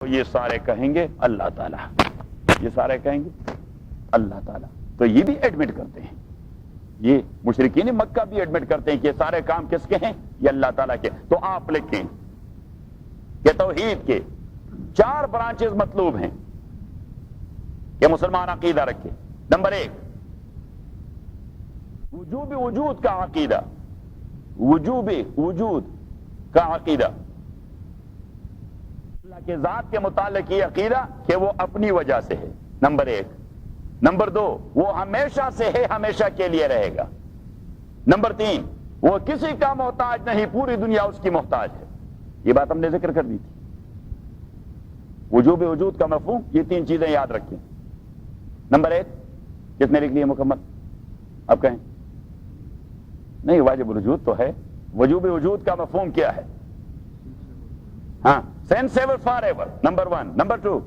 یہ سارے کہیں گے اللہ تعالیٰ، یہ سارے کہیں گے اللہ تعالیٰ. تو یہ بھی ایڈمٹ کرتے ہیں، یہ مشرکین مکہ بھی ایڈمٹ کرتے ہیں کہ یہ سارے کام کس کے ہیں؟ یہ اللہ تعالیٰ کے. تو آپ لکھیں کہ توحید کے 4 برانچز مطلوب ہیں کہ مسلمان عقیدہ رکھے. نمبر 1 وجوب وجود کا عقیدہ، وجوب وجود کا عقیدہ، اللہ کے ذات کے متعلق یہ عقیدہ کہ وہ اپنی وجہ سے ہے. نمبر 1. نمبر 2 وہ ہمیشہ سے ہے، ہمیشہ کے لیے رہے گا. نمبر 3 وہ کسی کا محتاج نہیں، پوری دنیا اس کی محتاج ہے. یہ بات ہم نے ذکر کر دی تھی. وجوب وجود کا مفہوم، یہ 3 چیزیں یاد رکھیں. نمبر 1 کس نے لکھ لیے مکمل؟ اب کہیں نہیں، واجب الوجود تو ہے. وجوب وجود کا مفہوم کیا ہے؟ ہاں، sensible forever. Number 1. Number 2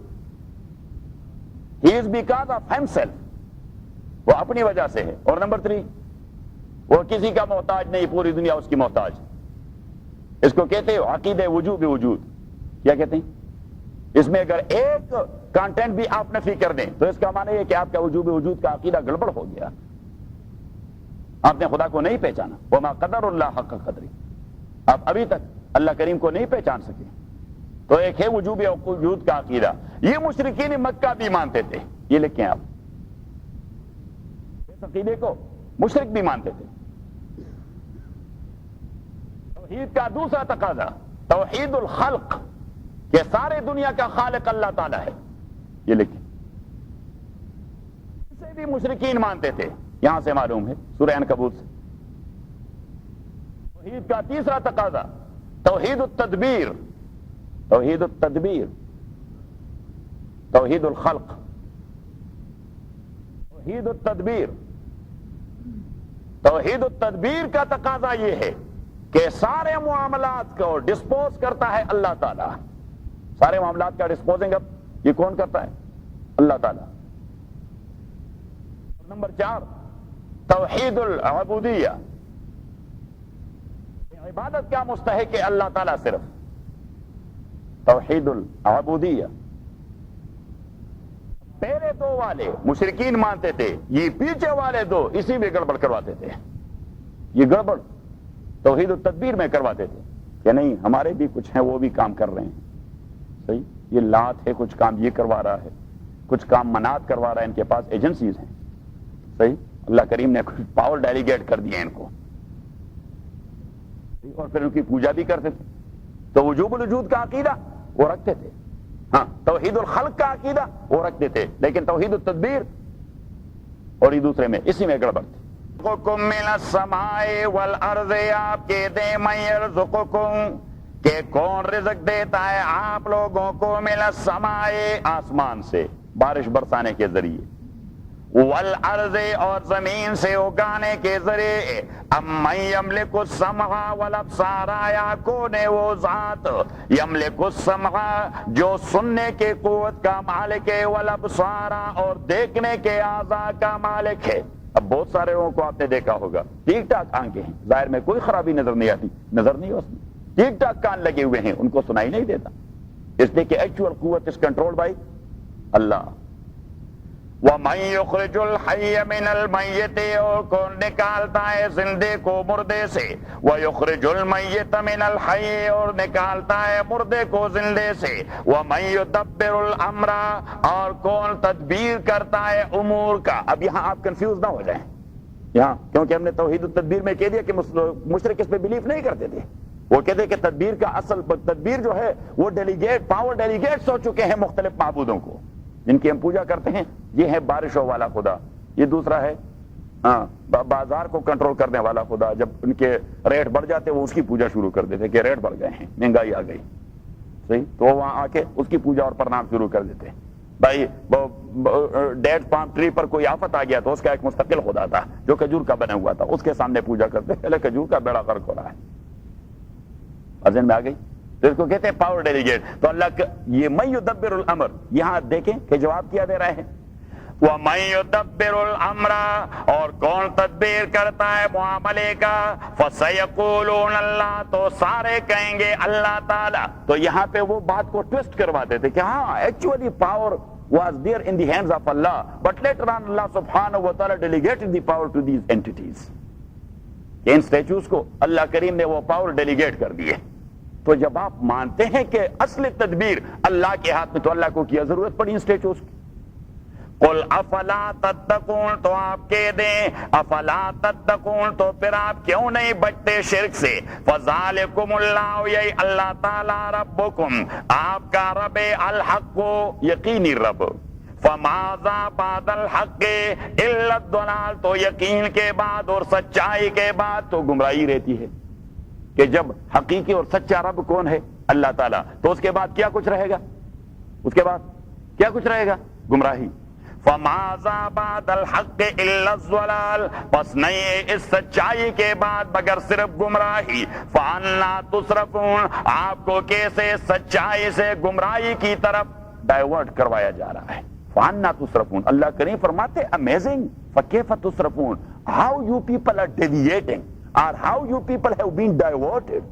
he is because of himself، وہ اپنی وجہ سے ہے. اور نمبر 3 وہ کسی کا محتاج نہیں، پوری دنیا اس کی محتاج. اس کو کہتے ہیں عقیدہ وجوب وجود. کیا کہتے ہیں؟ اس میں اگر ایک کانٹینٹ بھی آپ نفی کر دیں تو اس کا معنی یہ کہ آپ کا وجوب وجود کا عقیدہ گڑبڑ ہو گیا، آپ نے خدا کو نہیں پہچانا. وما قدر اللہ حق قدری، آپ ابھی تک اللہ کریم کو نہیں پہچان سکے. تو ایک ہے وجوب وجود کا عقیدہ، یہ مشرکین مکہ بھی مانتے تھے. یہ لکھیں آپ، اس عقیدے کو مشرک بھی مانتے تھے. توحید کا دوسرا تقاضا توحید الخلق، کہ سارے دنیا کا خالق اللہ تعالیٰ ہے. یہ لکھیں، اسے بھی مشرکین مانتے تھے. یہاں سے معلوم ہے سورہ عنکبوت سے. توحید کا تیسرا تقاضا توحید التدبیر، توحید التدبیر، توحید الخلق، توحید التدبیر. توحید التدبیر کا تقاضا یہ ہے کہ سارے معاملات کو ڈسپوز کرتا ہے اللہ تعالیٰ. سارے معاملات کا ڈسپوزنگ اب یہ کون کرتا ہے؟ اللہ تعالیٰ. نمبر 4 توحید العبودیہ، عبادت کا مستحق ہے اللہ تعالیٰ صرف. توحید العبودیہ. پہلے 2 والے مشرکین مانتے تھے، یہ پیچھے والے 2 اسی میں گڑبڑ کرواتے تھے. یہ گڑبڑ توحید التدبیر میں کرواتے تھے کہ نہیں ہمارے بھی کچھ ہیں، وہ بھی کام کر رہے ہیں. صحیح، یہ لات ہے، کچھ کام یہ کروا رہا ہے، کچھ کام منات کروا رہا ہے، ان کے پاس ایجنسیز ہیں. صحیح، اللہ کریم نے کچھ پاور ڈیلیگیٹ کر دیے ان کو، اور پھر ان کی پوجا بھی کرتے تھے. تو وجوب الوجود کا عقیدہ وہ رکھتے تھے، ہاں توحید الخلق کا عقیدہ وہ رکھتے تھے، لیکن توحید التدبیر اور یہ دوسرے میں اسی میں گڑبڑ تھی. رزقکم من السماء والارض، آپ کہتے ہیں من یرزقکم، کہ کون رزق دیتا ہے آپ لوگوں کو، من السماء، آسمان سے بارش برسانے کے ذریعے، والارض، اور زمین سے اگانے کے ذریعے. امن یملک السمع والابصار، یا کون ہے وہ ذات یملک السمع جو سننے کے قوت کا مالک ہے، والابصار، اور دیکھنے کے اعضاء کا مالک ہے. اب بہت سارے لوگوں کو آپ نے دیکھا ہوگا ٹھیک ٹھاک آنکھیں ہیں، ظاہر میں کوئی خرابی نظر نہیں آتی، نظر نہیں اس میں، ٹھیک ٹھاک کان لگے ہوئے ہیں، ان کو سنائی نہیں دیتا، اس لیے کہ ایکچوئل قوت از کنٹرول بائی اللہ. وَمَن يُخْرِجُ الْحَيَّ مِنَ الْمَيِّتِ، اور کون نکالتا ہے زندے کو مردے سے، وَيُخْرِجُ الْمَيِّتَ مِنَ الْحَيِّ، اور نکالتا ہے مردے کو زندے سے. وَمَن يُدَبِّرُ الْأَمْرَ، اور کون تدبیر کرتا ہے امور کا. اب یہاں آپ کنفیوز نہ ہو جائیں یہاں، کیونکہ ہم نے توحید التدبیر میں کہہ دیا کہ مشرک اس پہ بلیف نہیں کرتے تھے. وہ کہتے کہ تدبیر کا اصل تدبیر جو ہے وہ ڈیلیگیٹ پاور ڈیلیگیٹس ہو چکے ہیں مختلف معبودوں کو جن کی ہم پوجا کرتے ہیں. یہ ہے بارشوں والا خدا، یہ دوسرا ہے بازار کو کنٹرول کرنے والا خدا. جب ان کے ریٹ بڑھ جاتے وہ اس کی پوجا شروع کر دیتے کہ ریٹ بڑھ گئے ہیں، مہنگائی آ گئی. صحیح، تو وہاں آ کے اس کی پوجا اور پرنام شروع کر دیتے. بھائی ڈیٹ پام ٹری پر کوئی آفت آ گیا تو اس کا ایک مستقل خدا تھا جو کھجور کا بنا ہوا تھا، اس کے سامنے پوجا کرتے، پہلے کھجور کا بیڑا غرق ہو رہا ہے. اذن میں آ گئی، تو اس کو کہتے ہیں پاور ڈیلیگیٹ. تو اللہ یہ من یدبر الامر، یہاں دیکھیں کہ جواب کیا دے رہے ہیں، وَمَن يُدَبِّرُ الْأَمْرَ اور کون تدبیر کرتا ہے معاملے کا فَسَيَقُولُونَ اللَّهُ تو سارے کہیں گے اللہ تعالی. تو یہاں پہ وہ بات کو ٹویسٹ کرواتے تھے کہ ہاں actually power was there in the hands of Allah, but later on Allah subhanahu wa ta'ala delegated the power to these entities. In statues کو اللہ کریم نے وہ پاور ڈیلیگیٹ کر دیے. تو جب آپ مانتے ہیں کہ اصل تدبیر اللہ کے ہاتھ میں، تو اللہ کو کیا ضرورت پڑی ان اسٹیچوز کی؟ قل افلا تتقون تو آپ کہہ دیں افلا تتقون تو پھر آپ کیوں نہیں بچتے شرک سے. فذالکم اللہ یہی اللہ تعالی ربکم آپ کا رب الحق یقینی رب. فماذا بعد الحق الا الضلال تو یقین کے بعد اور سچائی کے بعد تو گمراہی رہتی ہے. کہ جب حقیقی اور سچا رب کون ہے؟ اللہ تعالیٰ. تو اس کے بعد کیا کچھ رہے گا؟ اس کے بعد کیا کچھ رہے گا؟ گمراہی. فماذا بعد الحق الا الضلال پس نہیں ہے اس سچائی کے بعد مگر صرف گمراہی. فانا تصرفون آپ کو کیسے سچائی سے گمراہی کی طرف ڈائیورٹ کروایا جا رہا ہے. فانا تصرفون اللہ کریم فرماتے امیزنگ فکیف تصرفون how you people are deviating اور how you people have been diverted.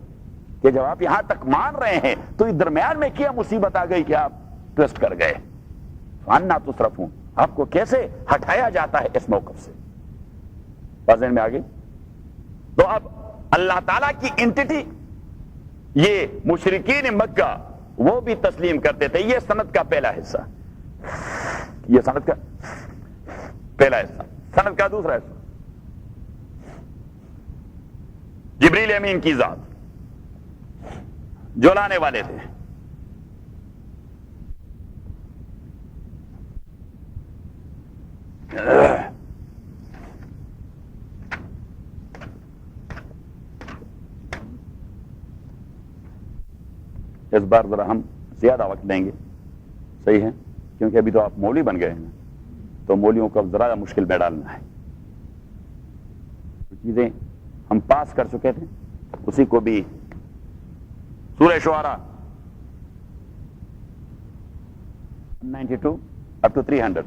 کہ جب آپ یہاں تک مان رہے ہیں تو اس درمیان میں کیا مصیبت آ گئی کہ آپ ٹویسٹ کر گئے. فانا تصرفون آپ کو کیسے ہٹایا جاتا ہے اس موقف سے. بات میں آگے. تو اب اللہ تعالیٰ کی انٹیٹی یہ مشرکین مکہ وہ بھی تسلیم کرتے تھے. یہ سند کا پہلا حصہ. یہ سند کا پہلا حصہ. سند کا دوسرا حصہ جبریل امین کی ذات جو لانے والے تھے. اس بار ذرا ہم زیادہ وقت لیں گے. صحیح ہے کیونکہ ابھی تو آپ مولوی بن گئے ہیں تو مولویوں کو اب ذرا مشکل میں ڈالنا ہے. چیزیں ہم پاس کر چکے تھے اسی کو بھی سورہ شعراء 92 up to 300.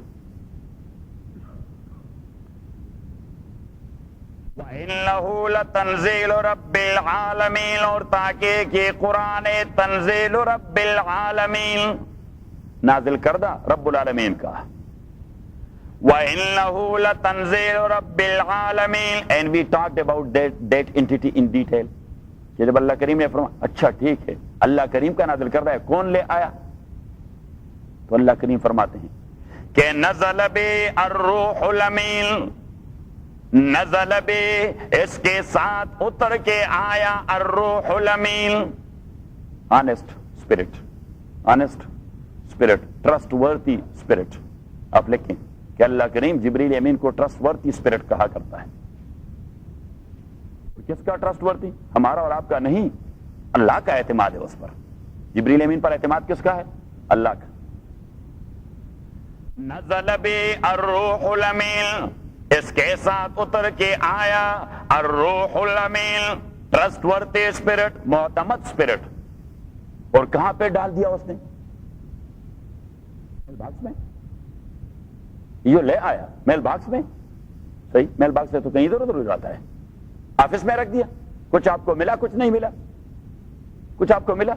وَإِنَّهُ لَتَنزِيلُ رَبِّ الْعَالَمِينَ اور تاکہ کہ قرآن تنزیل رب العالمین نازل کردہ رب العالمین کا. وَإِنَّهُ لَتَنزِيلُ رَبِّ الْعَالَمِينَ and we talked about that entity in detail. کہ جب اللہ کریم نے فرمایا اچھا ٹھیک ہے اللہ کریم کا نازل کردہ ہے کون لے آیا؟ تو اللہ کریم فرماتے ہیں کہ نزل بی الروح الامین نزل بی اس کے ساتھ اتر کے آیا الروح الامین honest spirit trust worthy spirit. آپ لکھیں کہ اللہ کریم جبریل امین کو ٹرسٹ ورتھی اسپرٹ کہا کرتا ہے. کس کا ٹرسٹ ورتھی؟ ہمارا اور آپ کا نہیں، اللہ کا اعتماد ہے اس پر. جبریل امین پر اعتماد کس کا ہے؟ اللہ کا. نزل بی الروح الامین اس کے ساتھ اتر کے آیا الروح الامین ٹرسٹ ورتھی اسپرٹ معتمد اسپرٹ. اور کہاں پہ ڈال دیا اس نے؟ باکس میں. یہ لے آیا میل باکس میں. صحیح میل باکس سے تو کہیں ادھر ادھر ہو جاتا ہے. آفس میں رکھ دیا. کچھ آپ کو ملا کچھ نہیں ملا. کچھ آپ کو ملا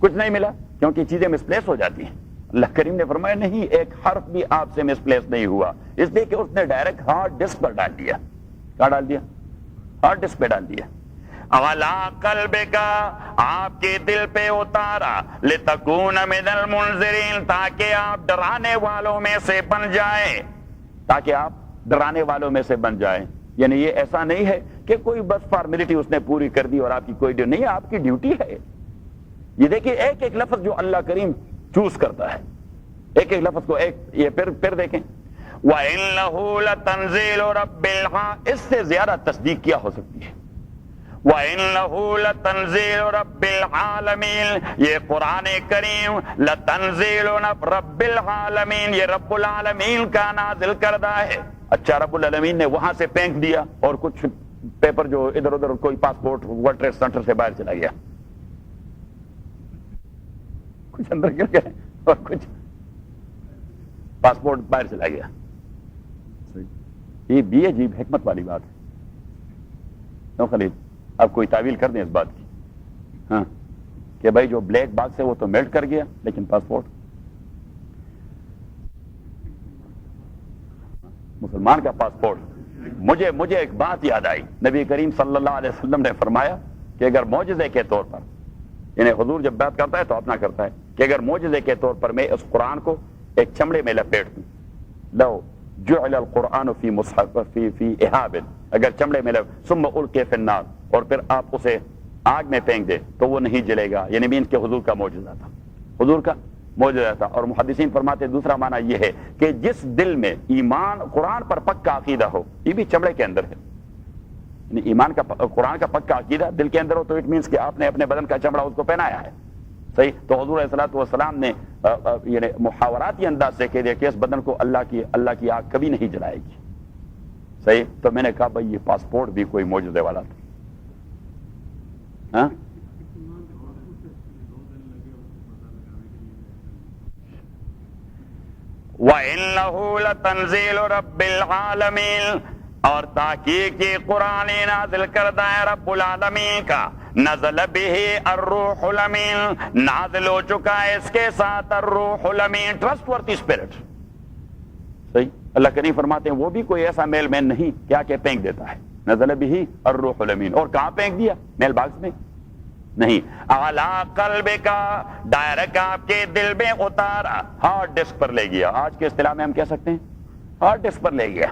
کچھ نہیں ملا کیونکہ چیزیں مسپلیس ہو جاتی ہیں. اللہ کریم نے فرمایا نہیں ایک حرف بھی آپ سے مسپلیس نہیں ہوا اس لیے کہ اس نے ڈائریکٹ ہارڈ ڈسک پر ڈال دیا. کہاں ڈال دیا؟ ہارڈ ڈسک پہ ڈال دیا. اولا قلبک آپ کے دل پہ اتارا لتکون من المنذرین تاکہ آپ ڈرانے والوں میں سے بن جائیں. تاکہ آپ ڈرانے والوں میں سے بن جائیں. یعنی یہ ایسا نہیں ہے کہ کوئی بس فارمیلٹی اس نے پوری کر دی اور آپ کی کوئی ڈیوٹی نہیں. آپ کی ڈیوٹی ہے. یہ دیکھیں ایک ایک لفظ جو اللہ کریم چوز کرتا ہے ایک ایک لفظ کو ایک یہ پھر دیکھیں وَإِنَّهُ لَتَنزِيلُ رَبِّ الْعَالَمِينَ اس سے زیادہ تصدیق کیا ہو سکتی ہے؟ وَإِنَّهُ لَتَنزِيلُ رَبِّ الْعَالَمِينَ یہ قرآن کریم لَتَنزِيلُ رَبِّ الْعَالَمِينَ یہ رب العالمین کا نازل کردہ ہے. اچھا رب العالمین نے وہاں سے پھینک دیا اور کچھ پیپر جو ادھر ادھر کوئی پاسپورٹ ورلڈ ٹریڈ سینٹر سے باہر چلا گیا کچھ اندر گر گئے اور کچھ پاسپورٹ باہر چلا گیا. یہ بھی عجیب حکمت والی بات ہے. کیوں خلیل آپ کوئی تعویل کر دیں اس بات کی؟ ہاں کہ بھائی جو بلیک باکس ہے وہ تو میلٹ کر گیا لیکن پاسپورٹ. مسلمان کا پاسپورٹ. مجھے ایک بات یاد آئی. نبی کریم صلی اللہ علیہ وسلم نے فرمایا کہ اگر معجزے کے طور پر، یعنی حضور جب بات کرتا ہے تو اپنا کرتا ہے، کہ اگر معجزے کے طور پر میں اس قرآن کو ایک چمڑے میں لپیٹ دوں، لو جعل القرآن فی مصحف فی احاب، اگر چمڑے میں ثم القی فی النار، اور پھر آپ اسے آگ میں پھینک دے تو وہ نہیں جلے گا. یعنی مینس کہ حضور کا معجزہ تھا، حضور کا معجزہ تھا. اور محدثین فرماتے ہیں دوسرا معنی یہ ہے کہ جس دل میں ایمان قرآن پر پکا عقیدہ ہو، یہ بھی چمڑے کے اندر ہے، یعنی ایمان کا قرآن کا پکا عقیدہ دل کے اندر ہو تو اٹ مینس کہ آپ نے اپنے بدن کا چمڑا اس کو پہنایا ہے. صحیح. تو حضور علیہ الصلوۃ والسلام نے یعنی محاوراتی انداز سے کہہ دیا کہ اس بدن کو اللہ کی آگ کبھی نہیں جلائے گی. صحیح. تو میں نے کہا بھائی یہ پاسپورٹ بھی کوئی معجزے والا تھا. ہاں وَإِنَّهُ لَتَنزِيلُ رَبِّ الْعَالَمِينَ، اور تحقیق یہ قرآن نازل کردہ ہے رب العالمین کا. نزل به الروح الامین، نازل ہو چکا ہے اس کے ساتھ الروح الامین، ٹرسٹ ورتھی اسپرٹ. صحیح. اللہ کریم فرماتے ہیں وہ بھی کوئی ایسا میل مین نہیں کیا کہ پھینک دیتا ہے. نزل به الروح الامین، اور کہاں پھینک دیا؟ میل باکس میں نہیں. اعلیٰ قلب کا، ڈائریکٹ آپ کے دل میں اتارا، ہارڈ ڈسک پر لے گیا. آج کے اصطلاح میں ہم کہہ سکتے ہیں ہارڈ ڈسک پر لے گیا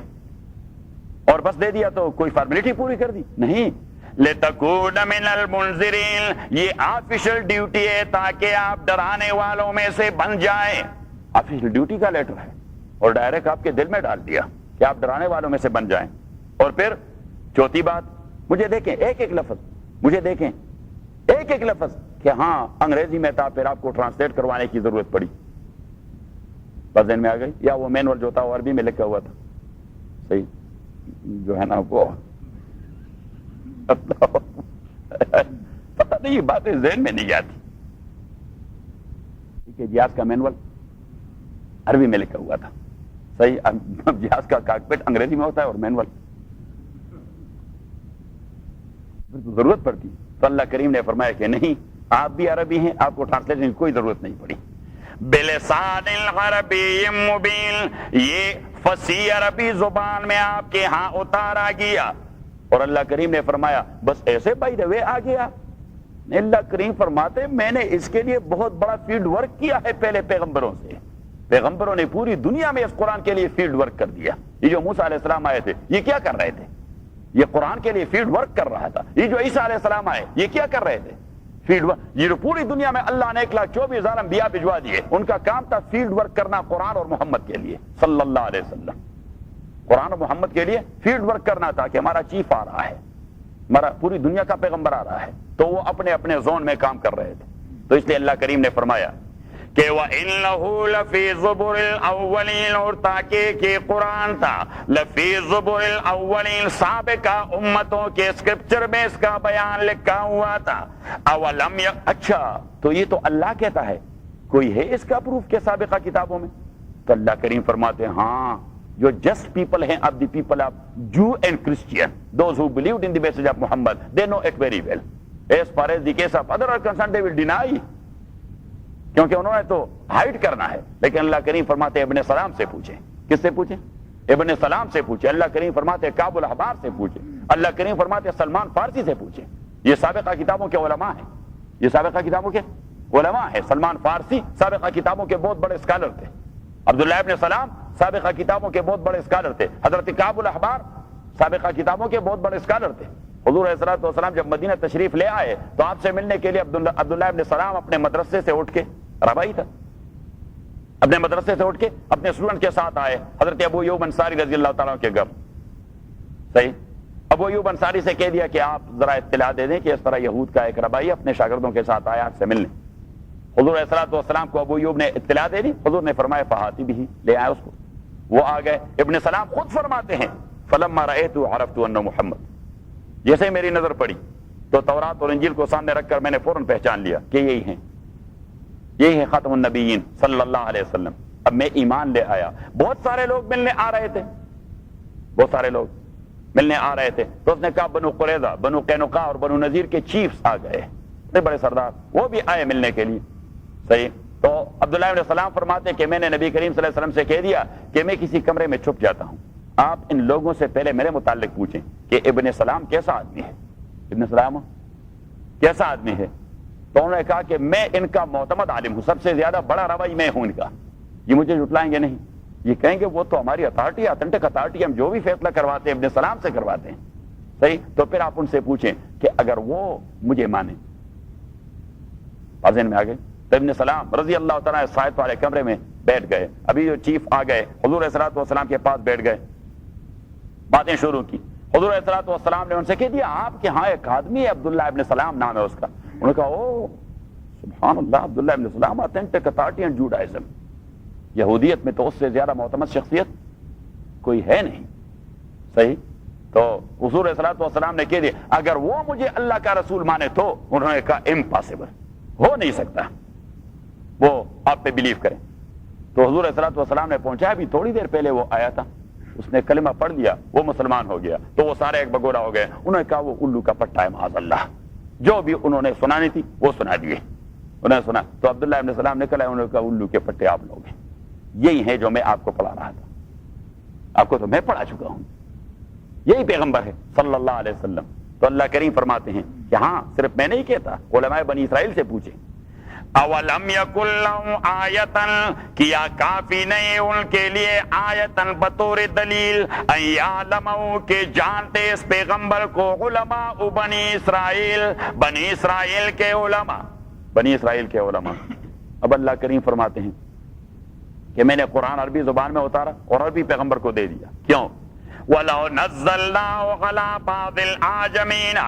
اور بس دے دیا تو کوئی فارمیلٹی پوری کر دی؟ نہیں. لِتَكُونَ مِنَ الْمُنذِرِينَ، یہ آفیشل ڈیوٹی ہے تاکہ آپ ڈرانے والوں میں سے بن جائیں. آفیشل ڈیوٹی کا لیٹر ہے اور ڈائریکٹ آپ کے دل میں ڈال دیا کہ آپ ڈرانے والوں میں سے بن جائیں. اور پھر چوتھی بات، مجھے دیکھیں ایک ایک لفظ، مجھے دیکھیں ایک ایک لفظ کہ ہاں انگریزی میں تھا پھر آپ کو ٹرانسلیٹ کروانے کی ضرورت پڑی. بس ذہن میں آ گئی. یا وہ مینول جو تھا وہ عربی میں لکھا ہوا تھا. صحیح. جو ہے نا وہ پتہ نہیں، یہ باتیں ذہن میں نہیں آتی. ٹھیک ہے. جہاز کا مینول عربی میں لکھا ہوا تھا. صحیح. جہاز کا کاکپٹ انگریزی میں ہوتا ہے اور مینول پھر تو ضرورت پڑتی. تو اللہ کریم نے فرمایا کہ نہیں، آپ بھی عربی ہیں، آپ کو ٹرانسلیشن کی کوئی ضرورت نہیں پڑی. بلسان العربی مبین، یہ فصیح عربی زبان میں آپ کے ہاں اتارا گیا. اور اللہ کریم نے فرمایا بس ایسے بائی دا وے آ گیا. اللہ کریم فرماتے میں نے اس کے لیے بہت بڑا فیلڈ ورک کیا ہے پہلے پیغمبروں سے. پیغمبروں نے پوری دنیا میں اس قرآن کے لیے فیلڈ ورک کر دیا. یہ جو موسیٰ علیہ السلام آئے تھے یہ کیا کر رہے تھے؟ یہ قرآن کے لیے فیلڈ ورک کر رہا تھا. یہ جو عیسیٰ علیہ السلام آئے یہ کیا کر رہے تھے؟ Field work. یہ جو پوری دنیا میں اللہ نے 1,24,000 انبیاء بھجوا دیے، ان کا کام تھا فیلڈ ورک کرنا قرآن اور محمد کے لیے صلی اللہ علیہ وسلم. قرآن اور محمد کے لیے فیلڈ ورک کرنا تھا کہ ہمارا چیف آ رہا ہے، ہمارا پوری دنیا کا پیغمبر آ رہا ہے. تو وہ اپنے اپنے زون میں کام کر رہے تھے. تو اس لیے اللہ کریم نے فرمایا کہ وَإِنَّهُ لَفِي زُبُرِ الْأَوَّلِينَ، اور تاکہ کہ قرآن تھا لفی زبر الاولین، سابقہ امتوں کے اسکرپچر میں اس کا بیان لکھا ہوا تھا. اولم اچھا تو یہ تو اللہ کہتا ہے، کوئی ہے اس کا پروف کے سابقہ کتابوں میں؟ تو اللہ کریم فرماتے ہیں ہاں، جو جسٹ پیپل ہیں of the people of Jew and Christian, those who believed in the message of Muhammad, they know it very well. As far as the case of other are concerned, they will deny. کیونکہ انہوں نے تو hide کرنا ہے. لیکن اللہ کریم فرماتے ہیں ابن سلام سے پوچھیں. کس سے پوچھیں؟ ابن سلام سے پوچھیں. اللہ کریم فرماتے ہیں کعب الاحبار سے پوچھیں. اللہ کریم فرماتے ہیں سلمان فارسی سے پوچھیں. یہ سابقہ کتابوں کے علماء ہیں. یہ سابقہ کتابوں کے علماء ہیں. سلمان فارسی سابقہ کتابوں کے بہت بڑے اسکالر تھے. عبداللہ ابن سلام سابقہ کتابوں کے بہت بڑے اسکالر تھے. حضرت کعب الاحبار سابقہ کتابوں کے بہت بڑے اسکالر تھے. حضور علیہ الصلوۃ والسلام جب مدینہ تشریف لے آئے تو آپ سے ملنے کے لیے عبداللہ ابن سلام اپنے مدرسے سے اٹھ کے ربائی تھا، اپنے مدرسے سے اٹھ کے اپنے اسٹوڈنٹ کے ساتھ آئے حضرت ابو ایوب انصاری رضی اللہ تعالیٰ کے گھر. صحیح. ابو ایوب انصاری سے کہہ دیا کہ آپ ذرا اطلاع دے دیں کہ اس طرح یہود کا ایک ربائی اپنے شاگردوں کے ساتھ آیا آپ سے ملنے. حضور علیہ الصلوۃ والسلام کو ابو ایوب نے اطلاع دے دی. حضور نے فرمایا فہاتی بھی، لے آئے اس کو. وہ آ گئے. ابن سلام خود فرماتے ہیں فلما رأیت عرفت انہ محمد، جیسے ہی میری نظر پڑی تو تورات اور انجیل کو سامنے رکھ کر میں نے فوراً پہچان لیا کہ یہی ہیں، یہی ہے خاتم النبیین صلی اللہ علیہ وسلم. اب میں ایمان لے آیا، بہت سارے لوگ ملنے آ رہے تھے، بہت سارے لوگ ملنے آ رہے تھے، تو اس نے کہا بنو قریظہ، بنو قینقاع اور بنو نذیر کے چیفز آ گئے، بڑے بڑے سردار، وہ بھی آئے ملنے کے لیے، صحیح۔ تو عبداللہ ابن سلام فرماتے کہ میں نے نبی کریم صلی اللہ علیہ وسلم سے کہہ دیا کہ میں کسی کمرے میں چھپ جاتا ہوں، آپ ان لوگوں سے پہلے میرے متعلق پوچھیں کہ ابن سلام کیسا آدمی ہے، ابن سلام کیسا آدمی ہے۔ تو انہوں نے کہا کہ میں ان کا معتمد عالم ہوں، سب سے زیادہ بڑا روی میں ہوں ان کا، یہ مجھے جھٹلائیں گے نہیں، یہ کہیں گے وہ تو ہماری اتھارٹی ہے، اتھینٹک اتھارٹی، ہم جو بھی فیصلہ کرواتے ہیں ابن سلام سے کرواتے ہیں، صحیح۔ تو پھر آپ ان سے پوچھیں کہ اگر وہ مجھے مانیں، ذہن میں آ گئے، تو ابن سلام رضی اللہ تعالیٰ سائد والے کمرے میں بیٹھ گئے، ابھی جو چیف آ گئے حضور علیہ الصلوۃ والسلام کے پاس بیٹھ گئے، باتیں شروع کی، حضور علیہ الصلوۃ والسلام نے ان سے کہہ دیا آپ کے ہاں ایک آدمی ہے عبداللہ ابن سلام نام ہے اس کا، انہوں نے کہا او سبحان اللہ، عبداللہ ابن سلام اتھینٹک اتھارٹی اینڈ جوڈائزم، یہودیت میں تو اس سے زیادہ معتمد شخصیت کوئی ہے نہیں، صحیح۔ تو حضور علیہ الصلوۃ والسلام نے کہہ دیا اگر وہ مجھے اللہ کا رسول مانے تو، انہوں نے کہا امپاسبل، ہو نہیں سکتا وہ آپ پہ بلیو کریں۔ تو حضور علیہ الصلوۃ والسلام نے پہنچا، ابھی تھوڑی دیر پہلے وہ آیا تھا، اس نے کلمہ پڑھ لیا، وہ مسلمان ہو گیا، تو وہ سارے ایک بگوڑا ہو گئے، انہوں نے کہا وہ الو کا پٹا ہے معاذ اللہ، جو بھی انہوں نے سنانی تھی وہ سنا دیے، انہوں نے سنا۔ تو عبداللہ ابن سلام نکلا، انہوں نے کہا الو کے پٹے آپ لوگ ہیں، یہی ہے جو میں آپ کو پڑھا رہا تھا، آپ کو تو میں پڑھا چکا ہوں، یہی پیغمبر ہے صلی اللہ علیہ وسلم۔ تو اللہ کریم فرماتے ہیں کہ ہاں صرف میں نہیں کہتا، علماء بنی اسرائیل سے پوچھیں، اولم یکن لہم آیتن، کیا کافی نہیں ان کے لیے آیتن بطور دلیل، ان یعلموا کہ جانتے اس پیغمبر کو علماء بنی اسرائیل، بنی اسرائیل کے علماء، بنی اسرائیل کے علماء۔ اب اللہ کریم فرماتے ہیں کہ میں نے قرآن عربی زبان میں اتارا اور عربی پیغمبر کو دے دیا، کیوں؟ وَلَوْ نَزَّلْنَاهُ عَلَىٰ بَعْضِ الْأَعْجَمِينَ،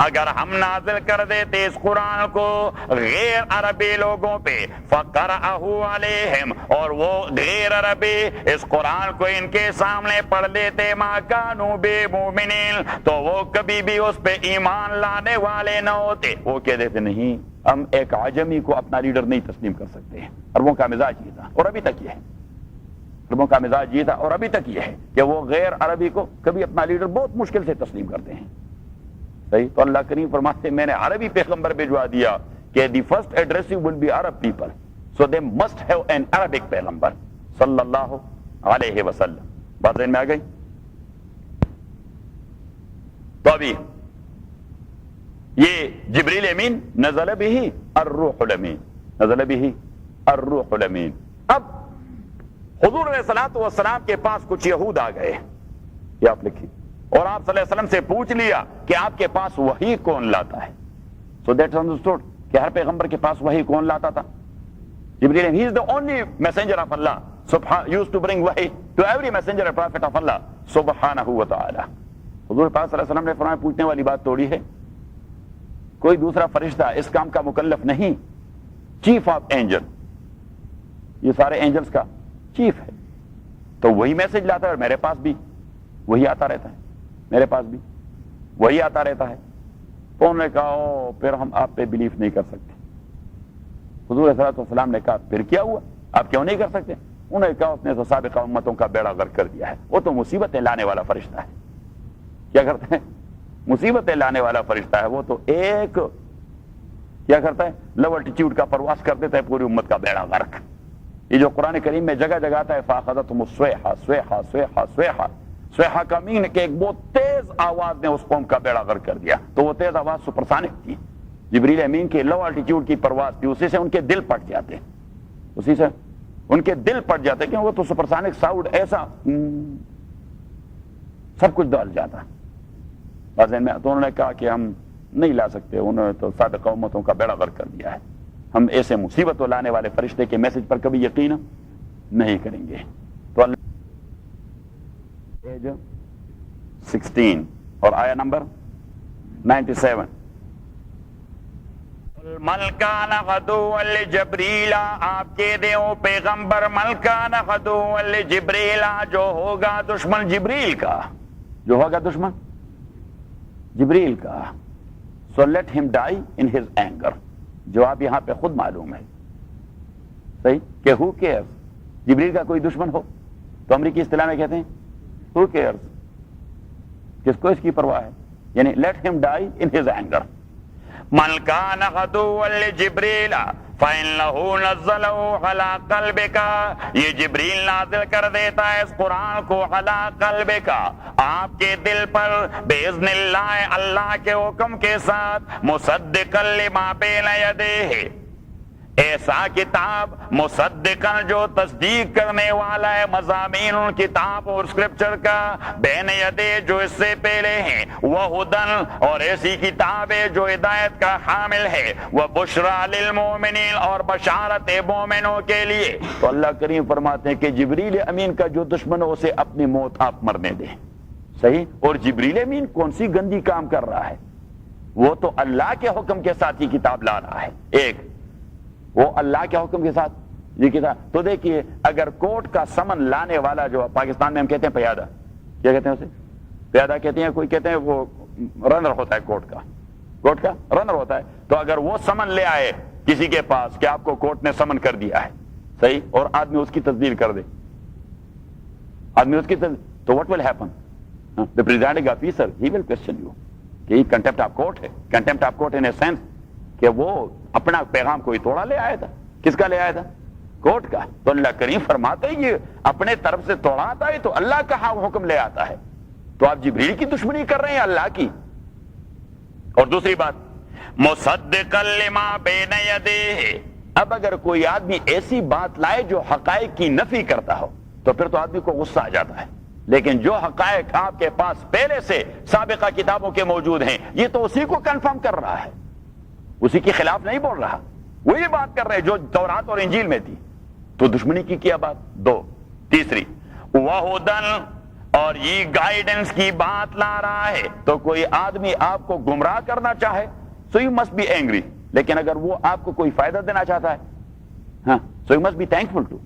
اگر ہم نازل کر دیتے اس قرآن کو غیر عربی لوگوں پہ، فَقَرَأَهُ عَلَيْهِمْ، اور وہ غیر عربی اس قرآن کو ان کے سامنے پڑھ لیتے، مَا كَانُوا بِمُؤْمِنِينَ، تو وہ کبھی بھی اس پہ ایمان لانے والے نہ ہوتے۔ وہ کہہ دیتے نہیں، ہم ایک عجمی کو اپنا لیڈر نہیں تسلیم کر سکتے ہیں، عربوں کا مزاج یہ تھا اور ابھی تک یہ ہے، عربوں کا مزاج یہ تھا اور ابھی تک یہ ہے کہ وہ غیر عربی کو کبھی اپنا لیڈر بہت مشکل سے تسلیم کرتے ہیں، صحیح۔ تو اللہ کریم فرماتے ہیں میں نے عربی پیغمبر بھجوا دیا کہ the first address will be Arab people, so they must have an Arabic پیغمبر صلی اللہ علیہ وسلم۔ بات ذہن میں آ گئی؟ تو ابھی یہ جبریل امین نزل بہ الروح الامین، نزل بہ الروح الامین۔ اب حضور علیہ الصلوۃ والسلام کے پاس کچھ یہود آ گئے، یہ آپ لکھیے، اور آپ صلی اللہ علیہ وسلم سے پوچھ لیا کہ آپ کے پاس وحی کون لاتا ہے۔ سو دیٹس انڈرسٹوڈ کہ ہر پیغمبر کے پاس وحی کون لاتا تھا؟ جبریل، ہی از the only messenger of Allah used to bring wahi to every messenger and prophet of Allah سبحانہ وتعالی۔ حضور پاک صلی اللہ علیہ وسلم نے فرمایا پوچھنے والی بات توڑی ہے، کوئی دوسرا فرشتہ اس کام کا مکلف نہیں، چیف آف اینجل، یہ سارے اینجلز کا چیف ہے، تو وہی میسج لاتا ہے، اور میرے پاس بھی وہی آتا رہتا ہے، میرے پاس بھی وہی آتا رہتا ہے۔ تو انہوں نے کہا پھر ہم آپ پہ بلیف نہیں کر سکتے۔ حضور صلی اللہ علیہ وسلم نے کہا پھر کیا ہوا، آپ کیوں نہیں کر سکتے؟ انہوں نے کہا اس نے تو سابقہ امتوں کا بیڑا غرق کر دیا ہے، وہ تو مصیبتیں لانے والا فرشتہ ہے۔ کیا کرتے ہیں؟ مصیبتیں لانے والا فرشتہ ہے، وہ تو ایک کیا کرتا ہے، لو الٹیٹیوڈ کا پرواز کر دیتا ہے پوری امت کا بیڑا غرق۔ یہ جو قرآن کریم میں جگہ جگہ آتا ہے فاخذتہم الصیحہ، صیحہ صیحہ صیحہ، صیحہ کا مین کہ ایک بہت تیز آواز نے اس قوم کا بیڑا غرق کر دیا، تو وہ تیز آواز سپرسانک تھی، جبریل امین کی لو الٹیٹیوڈ کی پرواز تھی، اسی سے ان کے دل پٹ جاتے، اسی سے ان کے دل پٹ جاتے، کیوں؟ وہ تو سپرسانک ساؤنڈ ایسا سب کچھ ڈال جاتا۔ تو انہوں نے کہا کہ ہم نہیں لا سکتے، انہوں نے تو سابقہ امتوں کا بیڑا غرق کر دیا ہے، ہم ایسے مصیبت و لانے والے فرشتے کے میسج پر کبھی یقین نہیں کریں گے۔ تو اللہ 16 اور آیا نمبر 97، ملکان غدوا لجبریل، آپ کے دیو پیغمبر ملکان غدوا لجبریل، جو ہوگا دشمن جبریل کا، جو ہوگا دشمن جبریل کا، so let him die in his anger۔ جواب یہاں پہ خود معلوم ہے، صحیح کہ who cares جبریل کا کوئی دشمن ہو تو امریکی اصطلاح میں کہتے ہیں who cares، کس کو اس کی پرواہ ہے، یعنی let him die in his anger۔ من كان عدوا لجبريل فإنه نزله على قلبك، یہ جبریل نازل کر دیتا ہے اس قرآن کو على قلبك، آپ کے دل پر، بإذن اللہ، اللہ کے حکم کے ساتھ، مصدقا لما بین یدیہ، ایسا کتاب مصدقاً جو تصدیق کرنے والا ہے مضامین ان کتاب اور اسکرپچر کا، بین یدے جو اس سے پہلے ہیں، وہدن اور ایسی کتاب ہے جو ہدایت کا حامل ہے، وبشریٰ للمؤمنین اور بشارت مومنوں کے لیے۔ تو اللہ کریم فرماتے ہیں کہ جبریل امین کا جو دشمن ہو اسے اپنی موت آپ مرنے دیں، صحیح؟ اور جبریل امین کون سی گندی کام کر رہا ہے؟ وہ تو اللہ کے حکم کے ساتھ ہی کتاب لا رہا ہے، ایک وہ اللہ کے حکم کے ساتھ یہ کتاب۔ تو دیکھیے اگر کورٹ کا سمن لانے والا جو پاکستان میں ہم کہتے ہیں پیادہ، کیا کہتے ہیں اسے؟ پیادہ کہتے ہیں، کوئی کہتے ہیں وہ رنر ہوتا ہے کورٹ کا رنر ہوتا ہے، تو اگر وہ سمن لے آئے کسی کے پاس کہ آپ کو کورٹ نے سمن کر دیا ہے، صحیح، اور آدمی اس کی تصدیق کر دے، تو what will happen? The presiding officer, he will question you کہ یہ کنٹیمپٹ آف کورٹ ہے، contempt of court in a sense کہ وہ اپنا پیغام کوئی توڑا لے آیا تھا۔ کس کا لے آیا تھا؟ کورٹ کا۔ تو اللہ کریم فرماتے ہیں یہ اپنے طرف سے توڑا آتا ہے تو اللہ کا حکم لے آتا ہے، تو آپ جبریل کی دشمنی کر رہے ہیں اللہ کی۔ اور دوسری بات، مصدقا لما بین یدیہ، اب اگر کوئی آدمی ایسی بات لائے جو حقائق کی نفی کرتا ہو تو پھر تو آدمی کو غصہ آ جاتا ہے، لیکن جو حقائق آپ کے پاس پہلے سے سابقہ کتابوں کے موجود ہیں یہ تو اسی کو کنفرم کر رہا ہے، اسی کے خلاف نہیں بول رہا، وہی بات کر رہے جو تورات اور انجیل میں تھی، تو دشمنی کی کیا بات؟ دو۔ تیسری، وہدن، اور یہ گائیڈنس کی بات لا رہا ہے، تو کوئی آدمی آپ کو گمراہ کرنا چاہے so you must be angry, لیکن اگر وہ آپ کو کوئی فائدہ دینا چاہتا ہے، ہاں، so you must be thankful to,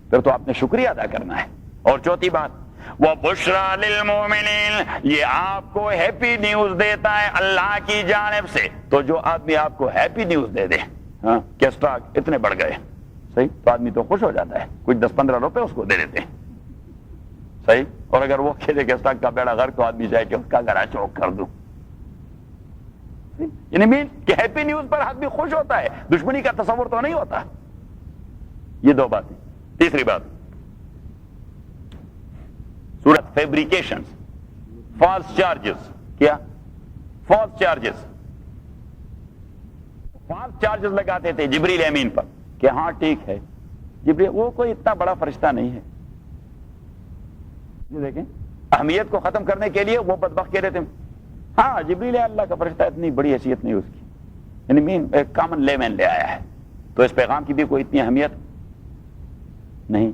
پھر تو آپ نے شکریہ ادا کرنا ہے۔ اور چوتھی بات، وَبُشْرَىٰ لِلْمُؤْمِنِينَ، یہ آپ کو ہیپی نیوز دیتا ہے اللہ کی جانب سے، تو جو آدمی آپ کو ہیپی نیوز دے دے ہاں کہ اسٹاک اتنے بڑھ گئے، صحیح، تو آدمی تو خوش ہو جاتا ہے، کچھ 10-15 روپے اس کو دے دیتے ہیں، صحیح۔ اور اگر وہ کہے کہ اسٹاک کا بیڑا غرق، تو آدمی چاہے کہ اس کا گھرا چوک کر دوں، یعنی مین کہ ہیپی نیوز پر آدمی خوش ہوتا ہے، دشمنی کا تصور تو نہیں ہوتا۔ یہ دو باتیں۔ تیسری بات، سورت فیبریکیشن، فالس چارجز، کیا؟ فالس چارجز لگاتے تھے جبریل امین پر کہ ہاں ٹھیک ہے جبریل وہ کوئی اتنا بڑا فرشتہ نہیں ہے، یہ دیکھیں اہمیت کو ختم کرنے کے لیے وہ بدبخت کہہ رہے تھے ہاں جبریل اللہ کا فرشتہ، اتنی بڑی حیثیت نہیں اس کی، یعنی مین ایک کامن لے مین لے آیا ہے، تو اس پیغام کی بھی کوئی اتنی اہمیت نہیں۔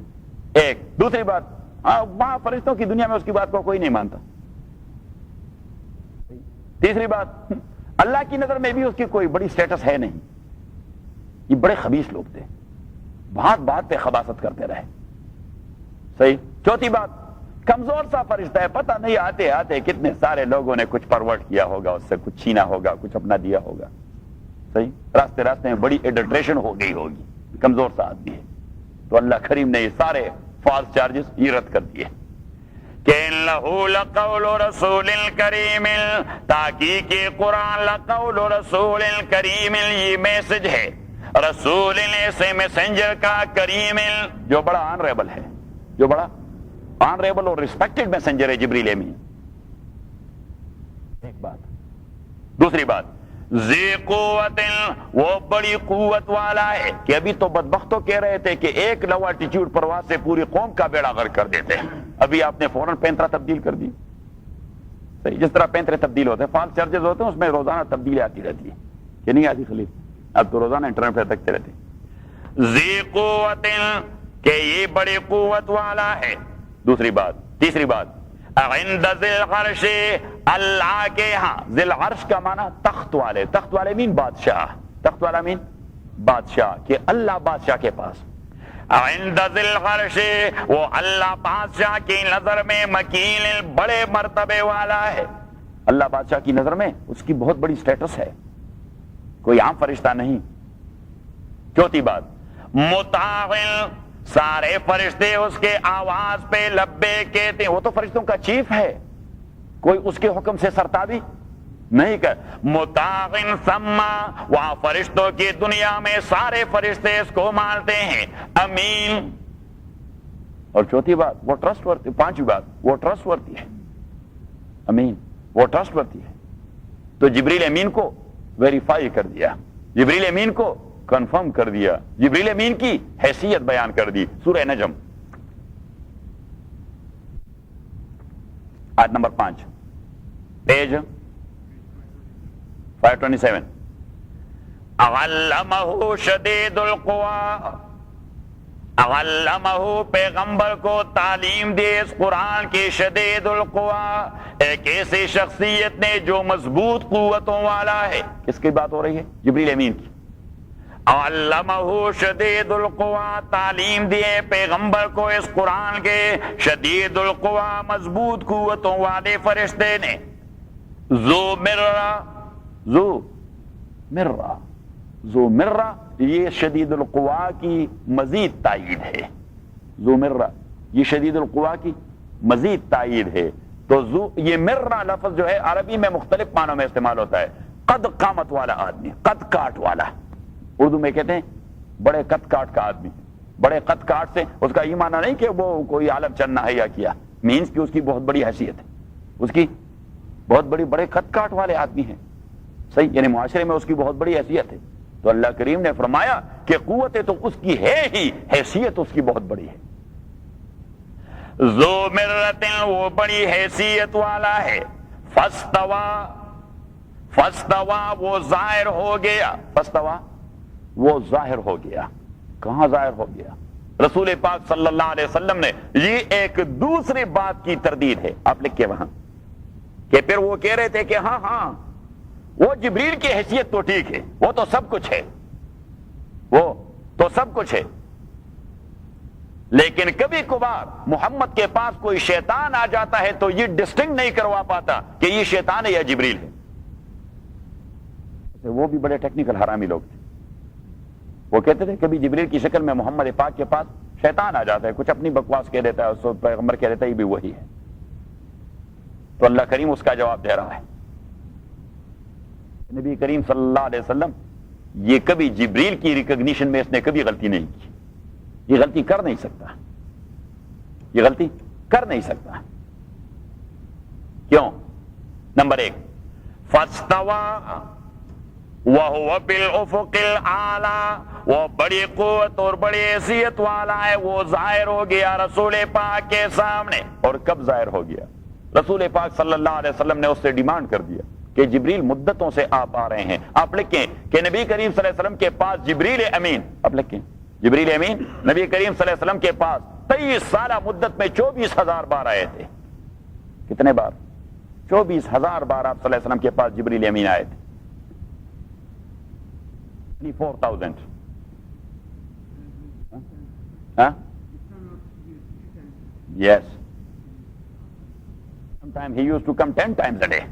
ایک دوسری بات، وہاں فرشتوں کی دنیا میں اس کی بات کو کوئی نہیں مانتا۔ تیسری بات، اللہ کی نظر میں بھی اس کی کوئی بڑی سٹیٹس ہے نہیں، یہ بڑے خبیث لوگ تھے، بات بات پہ خباثت کرتے رہے، صحیح۔ چوتھی بات، کمزور سا فرشتہ ہے، پتہ نہیں آتے آتے کتنے سارے لوگوں نے کچھ پرورٹ کیا ہوگا، اس سے کچھ چھینا ہوگا، کچھ اپنا دیا ہوگا، صحیح، راستے راستے میں بڑی ایڈلٹریشن ہو گئی ہوگی، کمزور سا آدمی ہے۔ تو اللہ کریم نے یہ سارے فالس چارجز یہ رد کر دیے کہ انہ لقول رسول کریم، تحقیق قرآن لقول رسول کریم، یہ میسج ہے رسول ایسے میسنجر کا، کریم جو بڑا آنریبل ہے، جو بڑا آنریبل اور ریسپیکٹڈ میسنجر ہے جبریل امین، ایک بات۔ دوسری بات، ذی قوت، وہ بڑی قوت والا ہے، کہ ابھی تو بدبختوں کہہ رہے تھے کہ ایک لو الٹیٹیوڈ پرواز سے پوری قوم کا بیڑا غرق کر دیتے ہیں، ابھی آپ نے فوراً پینترا تبدیل کر دی، صحیح، جس طرح پینترے تبدیل ہوتے ہیں، فالس چارجز ہوتے ہیں، اس میں روزانہ تبدیلی آتی رہتی ہے، کہ نہیں آتی خلیل، اب تو روزانہ انٹرنیٹ پہ دیکھتے رہتے ہیں۔ ذی قوت، کہ یہ بڑی قوت والا ہے۔ دوسری بات، تیسری بات، عند ذی العرش، اللہ کے ہاں، ذی العرش کا معنی تخت والے، تخت والے مین بادشاہ، تخت والا مین بادشاہ، کہ اللہ بادشاہ کے پاس، عند ذی العرش، وہ اللہ بادشاہ کی نظر میں مکین، بڑے مرتبے والا ہے، اللہ بادشاہ کی نظر میں اس کی بہت بڑی سٹیٹس ہے، کوئی عام فرشتہ نہیں۔ چوتھی بات، مطاع، سارے فرشتے اس کے آواز پہ لبے کہتے ہیں. وہ تو فرشتوں کا چیف ہے, کوئی اس کے حکم سے سرتابی نہیں کر. مطاعن ثما, وہاں فرشتوں کی دنیا میں سارے فرشتے اس کو مانتے ہیں. امین. اور چوتھی بات وہ ٹرسٹ ورتی, پانچویں بات وہ ٹرسٹ ورتی ہے. امین, وہ ٹرسٹ ورتی ہے. تو جبریل امین کو ویریفائی کر دیا, جبریل امین کو کنفرم کر دیا, جبریل امین کی حیثیت بیان کر دی. سورہ نجم آیت نمبر 5, پیج 527. علمہ شدید القوی, علمہ پیغمبر کو تعلیم دے اس قرآن کی شدید القوی, ایک ایسی شخصیت نے جو مضبوط قوتوں والا ہے. کس کی بات ہو رہی ہے؟ جبریل امین کی. علمہ شدید القوی, تعلیم دیے پیغمبر کو اس قرآن کے شدید القوی, مضبوط قوتوں والے فرشتے نے. ذو مرہ, ذو مرہ, ذو مرہ یہ شدید القوی کی مزید تائید ہے. ذو مرہ یہ شدید القوی کی مزید تائید ہے. تو ذو یہ مرہ لفظ جو ہے عربی میں مختلف معنوں میں استعمال ہوتا ہے. قد قامت والا آدمی, قد کاٹ والا, اردو میں کہتے ہیں بڑے قد کاٹ کا آدمی. بڑے قد کاٹ سے اس کا یہ معنی نہیں کہ وہ کوئی عالم چند نہ یا کیا, مینس کہ اس کی بہت بڑی حیثیت ہے, اس کی بہت بڑی, بڑے قد کاٹ والے آدمی ہیں. صحیح, یعنی معاشرے میں اس کی بہت بڑی حیثیت ہے. تو اللہ کریم نے فرمایا کہ قوت تو اس کی ہے ہی, حیثیت اس کی بہت بڑی ہے. ذو مرۃ, وہ بڑی حیثیت والا ہے. فاستوا, فاستوا وہ ظاہر ہو گیا. فاستوا وہ ظاہر ہو گیا. کہاں ظاہر ہو گیا؟ رسول پاک صلی اللہ علیہ وسلم نے یہ ایک دوسری بات کی تردید ہے. آپ لکھ کے وہاں کہ پھر وہ کہہ رہے تھے کہ ہاں ہاں وہ جبریل کی حیثیت تو ٹھیک ہے, وہ تو سب کچھ ہے, وہ تو سب کچھ ہے, لیکن کبھی کبھار محمد کے پاس کوئی شیطان آ جاتا ہے تو یہ ڈسٹنگ نہیں کروا پاتا کہ یہ شیطان ہے یا جبریل ہے. وہ بھی بڑے ٹیکنیکل حرامی لوگ تھے. وہ کہتے تھے کبھی جبریل کی شکل میں محمد پاک کے پاس شیطان آ جاتا ہے, کچھ اپنی بکواس کہہ دیتا ہے, اس کو پیغمبر کہہ دیتا ہے یہ بھی وہی ہے. تو اللہ کریم اس کا جواب دے رہا ہے. نبی کریم صلی اللہ علیہ وسلم یہ کبھی جبریل کی ریکگنیشن میں اس نے کبھی غلطی نہیں کی. یہ غلطی کر نہیں سکتا, یہ غلطی کر نہیں سکتا. کیوں؟ نمبر 1, فاستوا وَهُوَ بِالْأُفُقِ الْأَعْلَى, وہ بڑی قوت اور بڑی حیثیت والا ہے. وہ ظاہر ہو گیا رسول پاک کے سامنے. اور کب ظاہر ہو گیا؟ رسول پاک صلی اللہ علیہ وسلم نے اس سے ڈیمانڈ کر دیا کہ جبریل مدتوں سے آپ آ رہے ہیں. آپ لکھیں کہ نبی کریم صلی اللہ علیہ وسلم کے پاس جبریل امین, آپ لکھیں جبریل امین نبی کریم صلی اللہ علیہ وسلم کے پاس 23 سالہ مدت میں 24,000 بار آئے تھے. کتنے بار؟ 24,000 بار آپ صلی اللہ علیہ وسلم کے پاس جبریل امین آئے تھے. 4,000. Yes. Sometimes he used to come 10 times a day.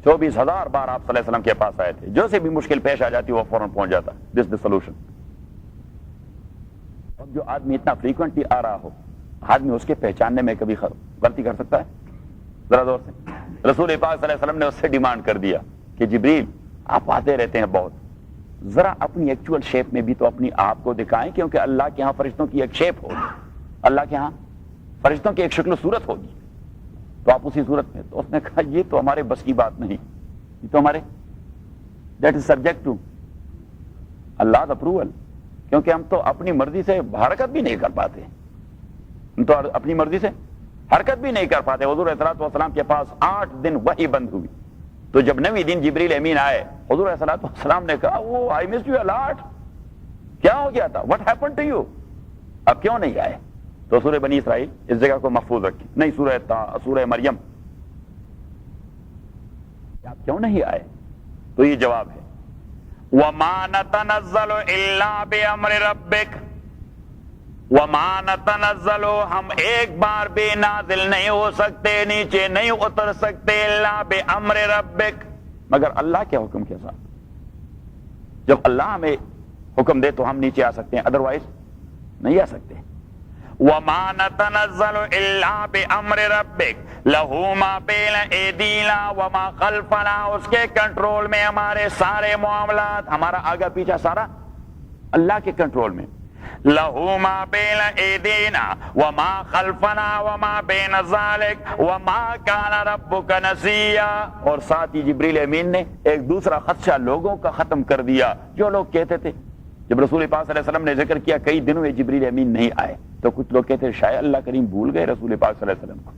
24,000 بار آپ صلی اللہ علیہ وسلم کے پاس آئے تھے. جو سے بھی مشکل پیش آ جاتی وہ فوراً پہنچ جاتا. This is the solution. اب جو آدمی اتنا فریکوینٹلی آ رہا ہو, آدمی اس کے پہچاننے میں کبھی غلطی کر سکتا ہے؟ ذرا دور سے. رسول پاک صلی اللہ علیہ وسلم نے اس سے ڈیمانڈ کر دیا کہ جبریل آپ آتے رہتے ہیں بہت, ذرا اپنی ایکچوئل شیپ میں بھی تو اپنی آپ کو دکھائیں, کیونکہ اللہ کے ہاں فرشتوں کی ایک شیپ ہوگی, اللہ کے ہاں فرشتوں کی ایک شکل و صورت ہوگی, تو آپ اسی صورت میں. تو اس نے کہا یہ تو ہمارے بس کی بات نہیں, یہ تو ہمارے that is subject to Allah approval, کیونکہ ہم تو اپنی مرضی سے حرکت بھی نہیں کر پاتے, ہم تو اپنی مرضی سے حرکت بھی نہیں کر پاتے. حضور علیہ السلام کے پاس 8 دن وحی بند ہوئی, تو جب 9ویں دن جبریل امین آئے, حضور علیہ السلام نے کہا وہ I missed you a lot, کیا ہو گیا تھا, what happened to you, اب کیوں نہیں آئے؟ تو سورہ بنی اسرائیل اس جگہ کو محفوظ رکھی, نہیں سورہ مریم, آپ کیوں نہیں آئے؟ تو یہ جواب ہے وَمَا نَتَنَزَّلُ إِلَّا بِأَمْرِ رَبِّكَ, وَمَا نَتَنَزَّلُ ہم ایک بار بھی نازل نہیں ہو سکتے, نیچے نہیں اتر سکتے, إِلَّا بِأَمْرِ رَبِّكَ مگر اللہ کے حکم کے ساتھ. جب اللہ ہمیں حکم دے تو ہم نیچے آ سکتے ہیں, ادروائز نہیں آ سکتے. وَمَا نَتَنَزَّلُ إِلَّا بِأَمْرِ رَبِّكَ لَهُ مَا بَيْنَ أَيْدِينَا وَمَا خَلْفَنَا. اس کے کنٹرول میں ہمارے سارے معاملات، ہمارا آگا پیچھا سارا اللہ کے کنٹرول میں. لَهُ مَا بَيْنَ أَيْدِينَا وَمَا خَلْفَنَا وَمَا بَيْنَ ذَلِكَ وَمَا كَانَ رَبُّكَ نَسِيًّا. اور ساتھ ہی جبریل امین نے ایک دوسرا خدشہ لوگوں کا ختم کر دیا. جو لوگ کہتے تھے جب رسول پاک صلی اللہ علیہ وسلم نے ذکر کیا کئی دنوں میں جبریل امین نہیں آئے، تو کچھ لوگ کہتے شاید اللہ کریم بھول گئے رسول پاک صلی اللہ علیہ وسلم کو.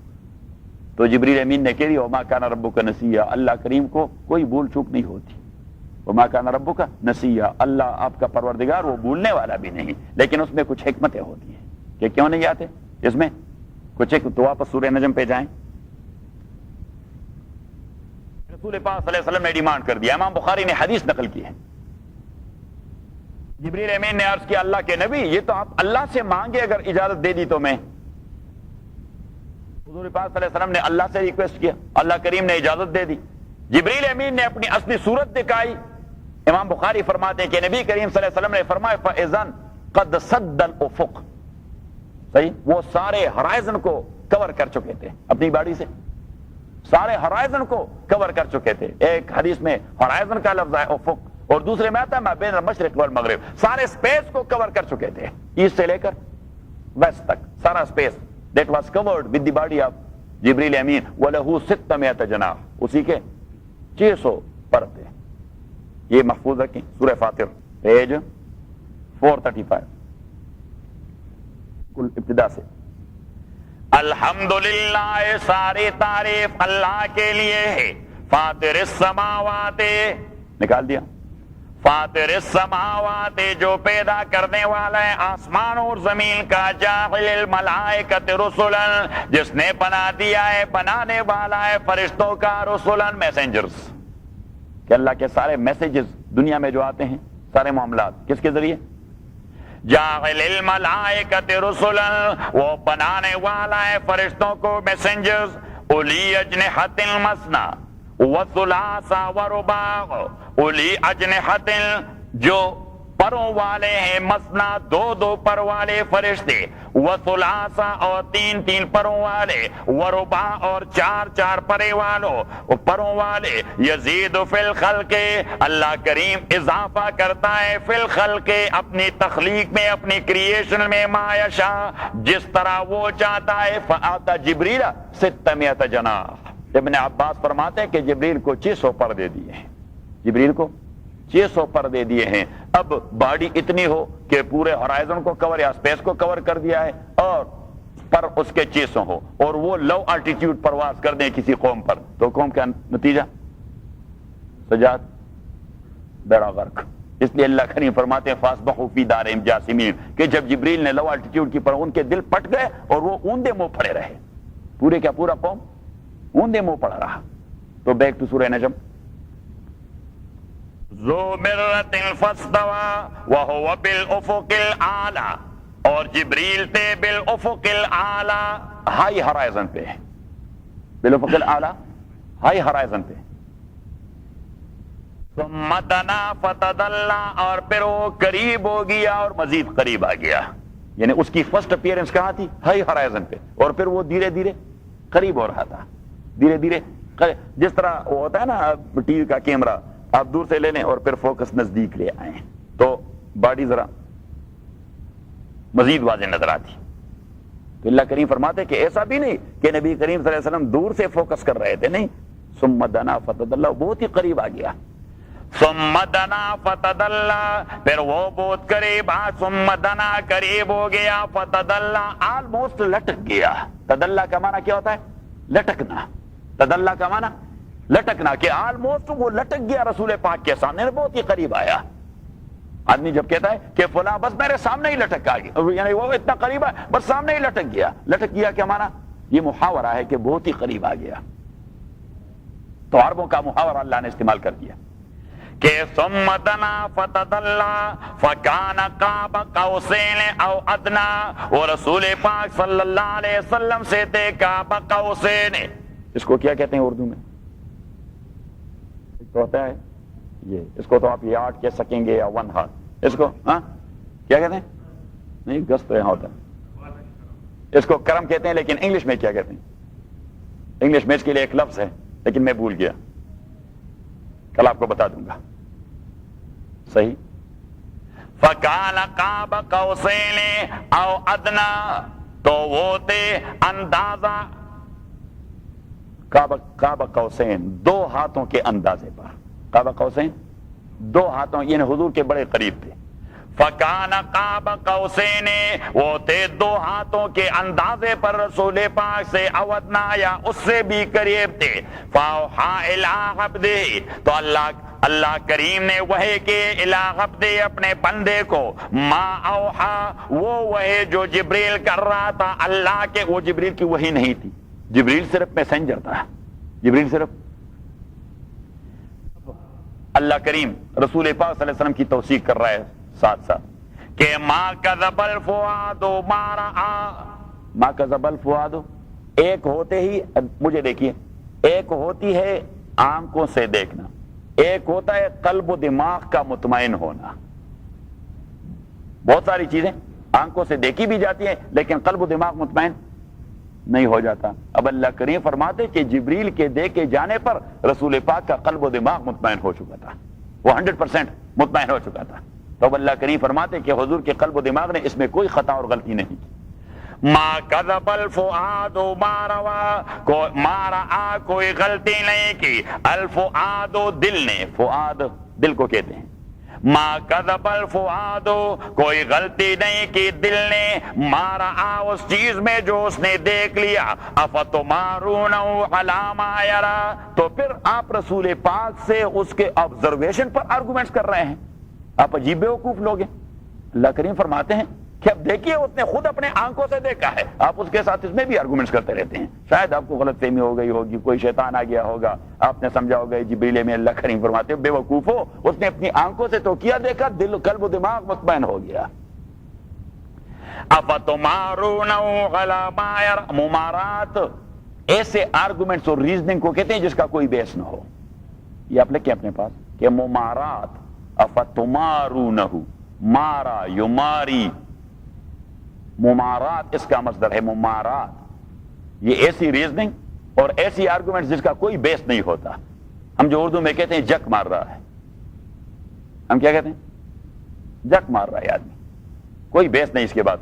تو جبریل امین نے کہہ دیا وما کان ربک نسیا، اللہ کریم کو کوئی بھول چوک نہیں ہوتی. وما کان ربک نسیا، اللہ آپ کا پروردگار وہ بھولنے والا بھی نہیں. لیکن اس میں کچھ حکمتیں ہوتی ہیں کہ کیوں نہیں آتے اس میں کچھ ایک. تو واپس سورہ نجم پہ جائیں. رسول پاک صلی اللہ علیہ وسلم نے ڈیمانڈ کر دیا، امام بخاری نے حدیث نقل کی ہے. جبریل امین نے عرض کیا اللہ کے نبی یہ تو آپ اللہ سے مانگے، اگر اجازت دے دی تو میں. حضور پاک صلی اللہ علیہ وسلم نے اللہ سے ریکویسٹ کیا، اللہ کریم نے اجازت دے دی. جبریل امین نے اپنی اصلی صورت دکھائی. امام بخاری فرماتے ہیں کہ نبی کریم صلی اللہ علیہ وسلم نے فرمایا فَإِذَنْ قَدْ سَدَّ الْأُفُقْ. صحیح، وہ سارے ہرائزن کو کور کر چکے تھے اپنی باڈی سے، سارے ہرائزن کو کور کر چکے تھے. ایک حدیث میں ہرائزن کا لفظ ہے افق، اور دوسرے میں آتا ہے ما بین المشرق والمغرب. سارے سپیس کو کور کر چکے تھے، ایسٹ سے لے کر ویسٹ تک سارا space that was covered with the body of جبریل امین. وَلَهُ 600 جناح، اسی کے 600 پر تھے. یہ محفوظ رکھیں سورہ فاطر پیج 435 کل ابتدا سے. الحمدللہ، ساری تعریف اللہ کے لیے ہے. فاطر السماوات، نکال دیا. فاطر السماوات، جو پیدا کرنے والا ہے آسمان اور زمین کا. جاعل الملائکۃ رسلا، جس نے بنا دیا ہے، بنانے والا ہے فرشتوں کا. رسلا، میسنجرز، کہ اللہ کے سارے میسیجز دنیا میں جو آتے ہیں سارے معاملات کس کے ذریعے. جاعل الملائکۃ رسلا، وہ بنانے والا ہے فرشتوں کو میسنجرز. اولی اجنحۃ مثنی وثلاث ورباع. اولی اجنحۃ، جو پروں والے ہیں. مثنا، دو دو پر والے فرشتے. وثلاث، اور تین تین پروں والے. ورباع، اور چار چار پرے والوں پروں والے. یزید فی الخلق، اللہ کریم اضافہ کرتا ہے فی الخلق، اپنی تخلیق میں، اپنی کریشن میں. ما یشاء، جس طرح وہ چاہتا ہے. فآتا جبریل 600 جناح. ابن عباس فرماتے ہیں کہ جبریل کو 600 پر دے دیے ہیں. جبریل کو 600 پر دے دیے ہیں. اب باڈی اتنی ہو کہ پورے ہرائزن کو کور یا اسپیس کو کور کر دیا ہے، اور پر اس کے 600 ہو، اور وہ لو الٹیٹیوڈ پرواز کر دیں کسی قوم پر، تو قوم کا نتیجہ سجاد بیڑا غرق. اس لیے اللہ کریم فرماتے ہیں فاصبحوا فی دارہم جاثمین، کہ جب جبریل نے لو الٹیٹیوڈ کی پر ان کے دل پٹ گئے اور وہ اوندے منہ پڑے رہے. پورے کیا پورا قوم اوندے منہ پڑا رہا. تو بیک ٹو سورہ نجم. ذو مرۃ فاستوى وهو بالافق الاعلى، اور جبریل تھے بالافق الاعلى، ہائی ہرائزن پہ. بالافق الاعلى، ہائی ہرائزن پہ. ثم دنا فتدلى، اور پھر وہ قریب ہو گیا اور مزید قریب آ گیا. یعنی اس کی فرسٹ اپیئرنس کہاں تھی؟ ہائی ہرائزن پہ، اور پھر وہ دھیرے دھیرے قریب ہو رہا تھا. دھیرے دھیرے جس طرح وہ ہوتا ہے نا ٹی وی کا کیمرہ، آپ دور سے لے لیں اور پھر فوکس نزدیک لے آئیں تو باڈی ذرا مزید واضح نظر آتی. تو اللہ کریم فرماتے کہ ایسا بھی نہیں کہ نبی کریم صلی اللہ علیہ وسلم دور سے فوکس کر رہے تھے، نہیں. ثم دنا فتدلى، بہت ہی قریب آ گیا. ثم دنا فتدلى، پھر وہ بہت قریب آ. ثم دنا، قریب ہو گیا. فتدلى، آلموسٹ لٹک گیا. تدلّا کا معنی کیا ہوتا ہے؟ لٹکنا. تدلّا کا معنی لٹکنا، کہ آلموسٹ وہ لٹک گیا رسول پاک کے سامنے، بہت ہی قریب آیا. آدمی جب کہتا ہے کہ فلاں بس میرے سامنے ہی لٹک آ گیا، یعنی وہ اتنا قریب ہے بس سامنے ہی لٹک گیا. لٹک گیا کیا معنی؟ یہ محاورہ ہے کہ بہت ہی قریب آ گیا. تو عربوں کا محاورہ اللہ نے استعمال کر دیا کہ ثم دنا فتدلى فكان قاب قوسين او ادنى، اور رسول پاک صلی اللہ علیہ وسلم سے تھے قاب قوسین. اس کو کیا کہتے ہیں اردو میں؟ تو ہوتا ہے یہ، اس کو تو آپ یارڈ کہہ سکیں گے یا ون ہارڈ. اس کو ہاں کیا کہتے ہیں؟ نہیں گز تو یہاں ہوتا ہے، اس کو کرم کہتے ہیں، لیکن انگلش میں کیا کہتے ہیں؟ انگلش میں اس کے لیے ایک لفظ ہے لیکن میں بھول گیا، کل آپ کو بتا دوں گا. صحیح. فَكَانَ قَابَ قَوْسَيْنِ أَوْ أَدْنَىٰ، تو وہ تھے اندازہ قاب قوسین، دو ہاتھوں کے اندازے پر. قاب قوسین دو ہاتھوں، یعنی حضور کے بڑے قریب تھے. فَكَانَ قَابَ قَوْسَيْنِ، وہ تھے دو ہاتھوں کے اندازے پر رسول پاک سے، أَوْ أَدْنَىٰ، یا اس سے بھی قریب تھے. فَأَوْحَىٰ إِلَىٰ عَبْدِهِ، تو اللہ کریم نے وحی کے الی عبدہ، اپنے بندے کو، ما اوحا، وہ وحی جو جبریل کر رہا تھا اللہ کے. وہ جبریل کی وحی نہیں تھی، جبریل صرف میسنجر تھا، جبریل صرف. اللہ کریم رسول پاک صلی اللہ علیہ وسلم کی توثیق کر رہا ہے ساتھ ساتھ کہ ما کذب الفؤاد ما رأى، ما کذب الفؤاد. ایک ہوتے ہی، مجھے دیکھیے، ایک ہوتی ہے آنکھوں سے دیکھنا، ایک ہوتا ہے قلب و دماغ کا مطمئن ہونا. بہت ساری چیزیں آنکھوں سے دیکھی بھی جاتی ہیں لیکن قلب و دماغ مطمئن نہیں ہو جاتا. اب اللہ کریم فرماتے کہ جبریل کے دیکھے جانے پر رسول پاک کا قلب و دماغ مطمئن ہو چکا تھا، وہ 100% مطمئن ہو چکا تھا. تو اب اللہ کریم فرماتے کہ حضور کے قلب و دماغ نے اس میں کوئی خطا اور غلطی نہیں کی. ما کذب الفؤاد ما روا، ما رآ، کوئی غلطی نہیں کی. الفؤاد، دل نے، فؤاد دل کو کہتے ہیں. ما کذب الفؤاد، کوئی غلطی نہیں کی دل نے، ما رآ، اس چیز میں جو اس نے دیکھ لیا. افتمارونہ علی ما یرا، تو پھر آپ رسول پاک سے اس کے آبزرویشن پر آرگومنٹس کر رہے ہیں. آپ عجیب بیوقوف لوگ ہیں. اللہ کریم فرماتے ہیں کہ اب دیکھیے اس نے خود اپنے آنکھوں سے دیکھا ہے، آپ اس کے ساتھ اس میں بھی آرگومنٹس کرتے رہتے ہیں. شاید آپ کو غلط فہمی ہو گئی ہوگی، کوئی شیطان آ گیا ہوگا، آپ نے سمجھا ہوگا جبریل میں. اللہ کریم فرماتے ہیں بے وقوف ہو، اس نے اپنی آنکھوں سے تو کیا دیکھا، دل قلب و دماغ مطمئن ہو گیا. افتمارونہ علی ما یرا، ممارات ایسے آرگومنٹس اور ریزننگ کو کہتے ہیں جس کا کوئی بیس نہ ہو. یہ آپ لکھیں اپنے پاس کہ ممارات، افتمارونہ، مارا یماری، ممارات اس کا مصدر ہے ممارات. یہ ایسی ریزننگ اور ایسی آرگومنٹ جس کا کوئی بیس نہیں ہوتا. ہم جو اردو میں کہتے ہیں جک مار رہا ہے، ہم کیا کہتے ہیں؟ جک مار رہا ہے آدمی، کوئی بیس نہیں اس کے بعد.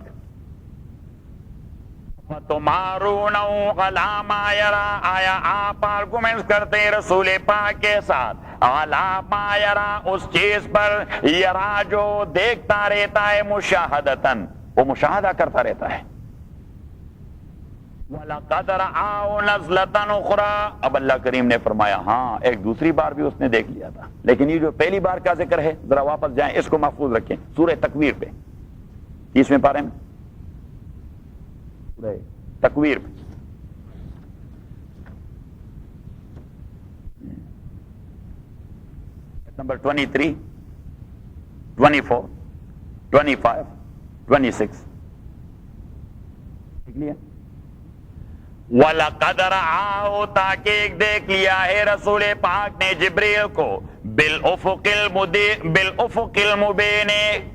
تمارون علی ما یرا، آیا آپ آرگومنٹس کرتے ہیں رسول پاک کے ساتھ علی ما یرا، اس چیز پر، یرا جو دیکھتا رہتا ہے، مشاہدتاً، وہ مشاہدہ کرتا رہتا ہے. وَلَقَدْ رَآهُ نَزْلَةً أُخْرَىٰ، اب اللہ کریم نے فرمایا ہاں ایک دوسری بار بھی اس نے دیکھ لیا تھا. لیکن یہ جو پہلی بار کا ذکر ہے ذرا واپس جائیں، اس کو محفوظ رکھیں. سورہ تکویر پہ، 30ویں پارے میں، سورہ تکویر پہ نمبر 23، 24، 25، 26 دیکھ لیا. وَلَقَدْ رَآهُ، تحقیق دیکھ لیا ہے رسول پاک نے جبریل کو، بالافق المبین،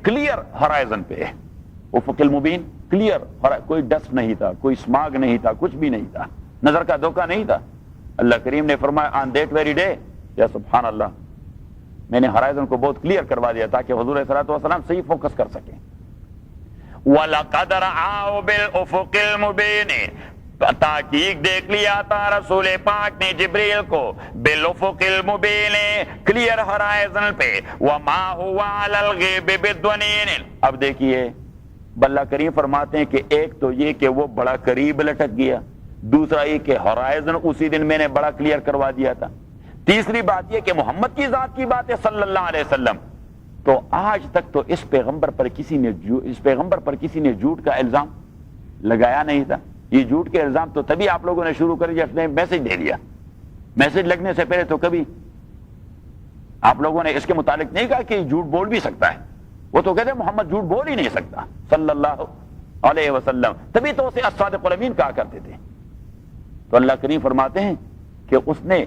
کلیئر ہرائزن پہ. افق المبین کلیئر، کوئی ڈسٹ نہیں تھا، کوئی اسماگ نہیں تھا، کچھ بھی نہیں تھا، نظر کا دھوکہ نہیں تھا. اللہ کریم نے فرمایا آن دیٹ ویری ڈے، یا سبحان اللہ، میں نے ہرائزن کو بہت کلیئر کروا دیا تاکہ حضور صلی اللہ علیہ وسلم صحیح فوکس کر سکیں. وَلَقَدْ رَآهُ بِالْأُفُقِ الْمُبِينِ، تحقیق دیکھ لیا تھا رسول پاک نے جبریل کو بالافق المبین، کلیئر ہرائزن پہ. وما هو علی الغیب بضنین، اب دیکھیے اللہ کریم فرماتے ہیں کہ ایک تو یہ کہ وہ بڑا قریب لٹک گیا، دوسرا یہ کہ ہرائزن اسی دن میں نے بڑا کلیئر کروا دیا تھا. تیسری بات یہ کہ محمد کی ذات کی بات ہے صلی اللہ علیہ وسلم، تو آج تک تو اس پیغمبر پر کسی نے جھوٹ کا الزام لگایا نہیں تھا. یہ جھوٹ کے الزام تو تبھی آپ لوگوں نے شروع کر دیا، اپنے میسج دے دیا. میسج لگنے سے پہلے تو کبھی آپ لوگوں نے اس کے متعلق نہیں کہا کہ یہ جھوٹ بول بھی سکتا ہے. وہ تو کہتے ہیں محمد جھوٹ بول ہی نہیں سکتا صلی اللہ علیہ وسلم، تبھی تو اسے الصادق الامین کہا کرتے تھے. تو اللہ کریم فرماتے ہیں کہ اس نے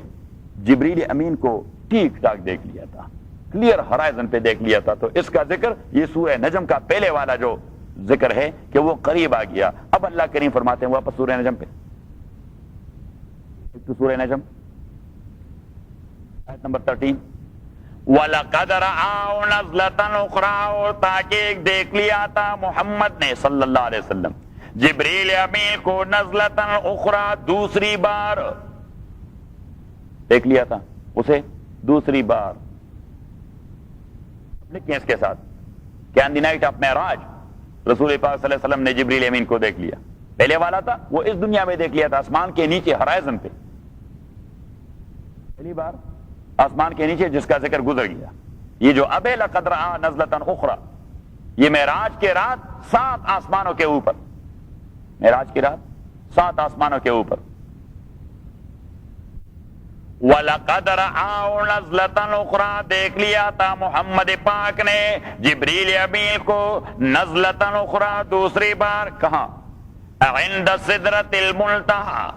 جبریل امین کو ٹھیک ٹھاک دیکھ لیا تھا، کلیئر ہرائزن پہ دیکھ لیا تھا. تو اس کا ذکر یہ سورہ نجم کا پہلے والا جو ذکر ہے کہ وہ قریب آ گیا. اب اللہ کریم فرماتے ہیں واپس سورہ نجم پہ, تو سورہ نجم آیت نمبر 13, وَلَقَدْ رَآهُ نَزْلَةً أُخْرَىٰ, اور تاکہ دیکھ لیا تھا محمد نے صلی اللہ علیہ وسلم جبریل امین کو نزلةً أُخْرَىٰ, دوسری بار دیکھ لیا تھا اسے دوسری بار. لکھیں اس کے ساتھ کہ آن دی نائٹ آف معراج رسول پاک صلی اللہ علیہ وسلم نے جبریل امین کو دیکھ لیا. پہلے والا تھا وہ اس دنیا میں دیکھ لیا تھا, آسمان کے نیچے ہرائزن پہ, پہلی بار آسمان کے نیچے جس کا ذکر گزر گیا. یہ جو اب لقد رآ نزلة أخرى, یہ معراج کے رات 7 آسمانوں کے اوپر, معراج کی رات 7 آسمانوں کے اوپر. وَلَقَدْ رَآهُ نَزْلَةً أُخْرَىٰ, دیکھ لیا تھا محمد پاک نے جبریل امین کو نزلةً أُخْرَىٰ, دوسری بار. کہاں؟ عند سدرۃ المنتہی,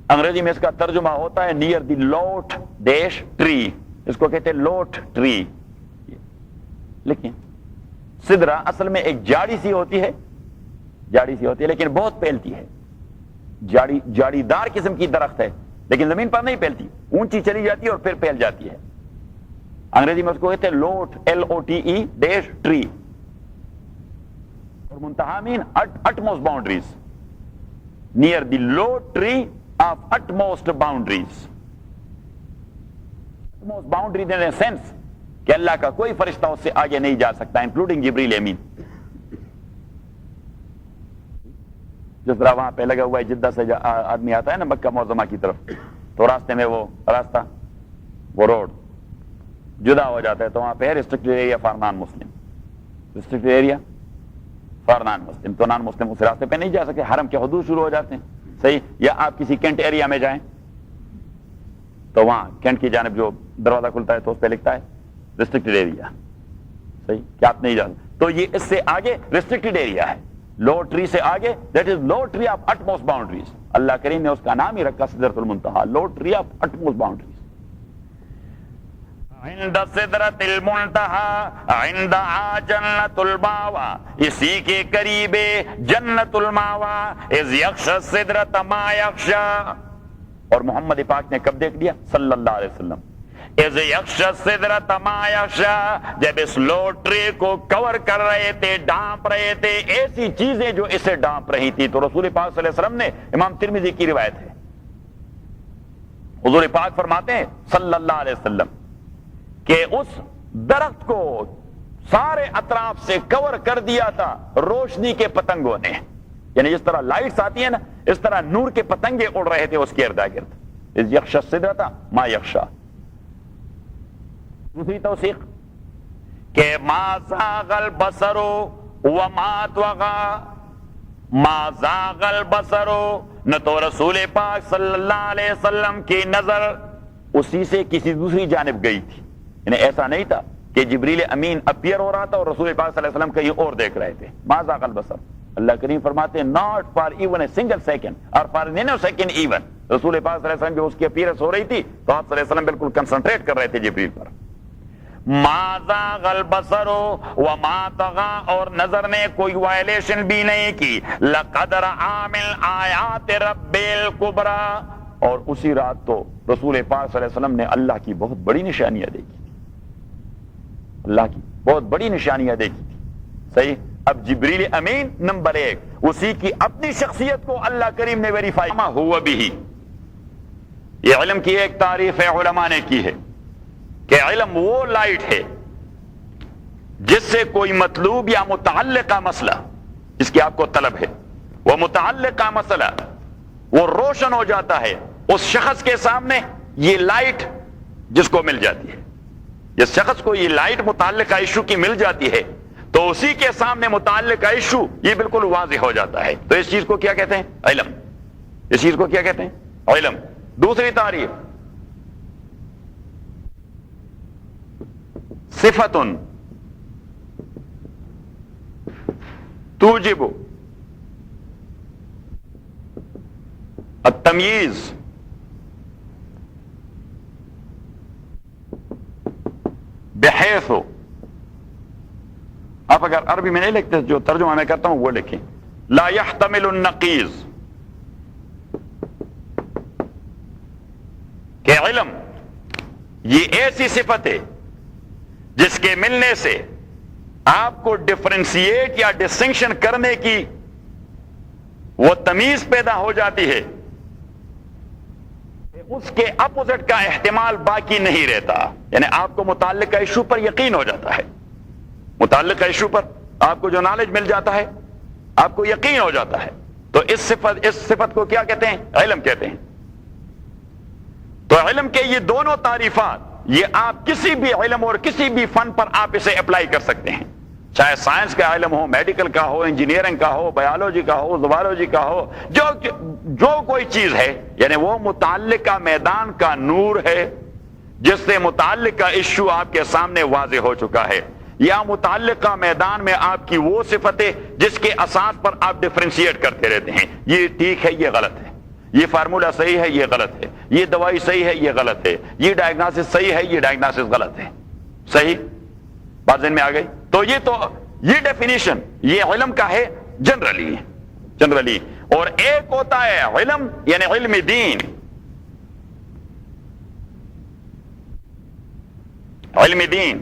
انگریزی میں اس کا ترجمہ ہوتا ہے نیئر دی لوٹ ڈیش ٹری, اس کو کہتے ہیں لوٹ ٹری. لیکن سدرہ اصل میں ایک جاڑی سی ہوتی ہے, جاڑی سی ہوتی ہے لیکن بہت پھیلتی ہے, جاڑی دار قسم کی درخت ہے لیکن زمین پر نہیں پھیلتی, اونچی چلی جاتی ہے اور پھر پھیل جاتی ہے. انگریزی میں اس کو کہتے ہیں لوٹ, LOTE ڈیش ٹری. اور منتہا مین utmost boundaries, near the low tree of utmost boundaries. utmost boundaries in a sense کہ اللہ کا کوئی فرشتہ اس سے آگے نہیں جا سکتا, انکلوڈنگ جبریل امین. جس طرح وہاں پہ لگا ہوا ہے جدہ سے آدمی آتا ہے نا مکہ معظمہ کی طرف, تو راستے میں وہ راستہ, وہ روڈ جدا ہو جاتا ہے, تو وہاں پہ ہے restricted area for non Muslim, restricted area for non Muslim. تو نان مسلم اس راستے پہ نہیں جا سکتے, حرم کے حدود شروع ہو جاتے ہیں, صحیح. یا آپ کسی کینٹ ایریا میں جائیں تو وہاں کینٹ کی جانب جو دروازہ کھلتا ہے تو اس پہ لکھتا ہے ریسٹرکٹڈ ایریا, صحیح, کہ آپ نہیں جا سکتے. تو یہ اس سے آگے ریسٹرکٹڈ ایریا ہے, لو ٹری سے آگے, that is lote tree of utmost boundaries. Allah کریم نے اس کا نام ہی رکھا سدرۃ المنتہا, lote tree of utmost boundaries. عند سدرۃ المنتہا عندہا جنت الماوا, اسی کے قریب جنت الماوا. اذ یغشی السدرۃ ما یغشی, اور محمد پاک نے کب دیکھ لیا صلی اللہ علیہ وسلم, اذ یغشی السدرۃ ما یغشی, جب اس لو ٹری کو کور کر رہے تھے, ڈانپ رہے تھے, ایسی چیزیں جو اسے ڈانپ رہی تھی. تو رسول پاک صلی اللہ علیہ وسلم نے, امام ترمذی کی روایت ہے, حضور پاک فرماتے ہیں صلی اللہ علیہ وسلم کہ اس درخت کو سارے اطراف سے کور کر دیا تھا روشنی کے پتنگوں نے. یعنی جس طرح لائٹس آتی ہیں نا, اس طرح نور کے پتنگے اڑ رہے تھے اس کے ارد گرد. اذ یغشی السدرۃ ما یغشی. دوسری توثیق کہ ما زاغ البصر وما طغى, ما زاغ البصر, نہ تو رسول پاک صلی اللہ علیہ وسلم کی نظر اسی سے کسی دوسری جانب گئی تھی. یعنی ایسا نہیں تھا کہ جبریل امین اپیئر ہو رہا تھا اور رسول پاک صلی اللہ علیہ وسلم کہیں اور دیکھ رہے تھے. ما زاغ البصر, اللہ کریم فرماتے ہیں not for even a single second or for a nanosecond even. رسول پاک صلی اللہ علیہ وسلم جو اس کی اپیئرنس ہو رہی تھی تو آپ صلی اللہ علیہ وسلم بالکل کنسنٹریٹ کر رہے تھے جبریل پر. ما زاغ البصر وما طغى, اور نظر نے کوئی وائلیشن بھی نہیں کی. لقد رأى من آیات رب الکبریٰ, اور اسی رات تو رسول پاک صلی اللہ علیہ وسلم نے اللہ کی بہت بڑی نشانیاں دیکھی تھی, اللہ کی بہت بڑی نشانیاں دیکھی تھی, صحیح. اب جبریل امین نمبر 1, اسی کی اپنی شخصیت کو اللہ کریم نے ویریفائی. ما ہوا بھی, یہ علم کی ایک تعریف ہے علماء نے کی ہے کہ علم وہ لائٹ ہے جس سے کوئی مطلوب یا متعلقہ مسئلہ جس کی آپ کو طلب ہے, وہ متعلقہ مسئلہ وہ روشن ہو جاتا ہے اس شخص کے سامنے. یہ لائٹ جس کو مل جاتی ہے, جس شخص کو یہ لائٹ متعلقہ ایشو کی مل جاتی ہے تو اسی کے سامنے متعلقہ ایشو یہ بالکل واضح ہو جاتا ہے. تو اس چیز کو کیا کہتے ہیں؟ علم. اس چیز کو کیا کہتے ہیں؟ علم. دوسری تعریف صفت توجب التمییز بحیث آپ اگر عربی میں نہیں لکھتے، جو ترجمہ میں کرتا ہوں وہ لکھیں، لا يحتمل النقیض، کہ علم یہ ایسی صفت ہے جس کے ملنے سے آپ کو ڈفرینشیٹ یا ڈسٹنکشن کرنے کی وہ تمیز پیدا ہو جاتی ہے، اس کے اپوزٹ کا احتمال باقی نہیں رہتا. یعنی آپ کو متعلقہ ایشو پر یقین ہو جاتا ہے، متعلقہ ایشو پر آپ کو جو نالج مل جاتا ہے آپ کو یقین ہو جاتا ہے. تو اس صفت کو کیا کہتے ہیں؟ علم کہتے ہیں. تو علم کے یہ دونوں تعریفات، یہ آپ کسی بھی علم اور کسی بھی فن پر آپ اسے اپلائی کر سکتے ہیں، چاہے سائنس کا علم ہو، میڈیکل کا ہو، انجینئرنگ کا ہو، بایولوجی کا ہو، زوالوجی کا ہو، جو کوئی چیز ہے، یعنی وہ متعلقہ میدان کا نور ہے جس سے متعلقہ ایشو آپ کے سامنے واضح ہو چکا ہے، یا متعلقہ میدان میں آپ کی وہ صفت ہے جس کے اساس پر آپ ڈفرینشیٹ کرتے رہتے ہیں، یہ ٹھیک ہے، یہ غلط ہے، یہ فارمولا صحیح ہے، یہ غلط ہے، یہ دوائی صحیح ہے، یہ غلط ہے، یہ ڈائگنوسس صحیح ہے، یہ ڈائگنوسس غلط ہے. صحیح بات ذہن میں آ گئی؟ تو یہ ڈیفینیشن یہ علم کا ہے جنرلی. اور ایک ہوتا ہے علم، یعنی علم دین. علم دین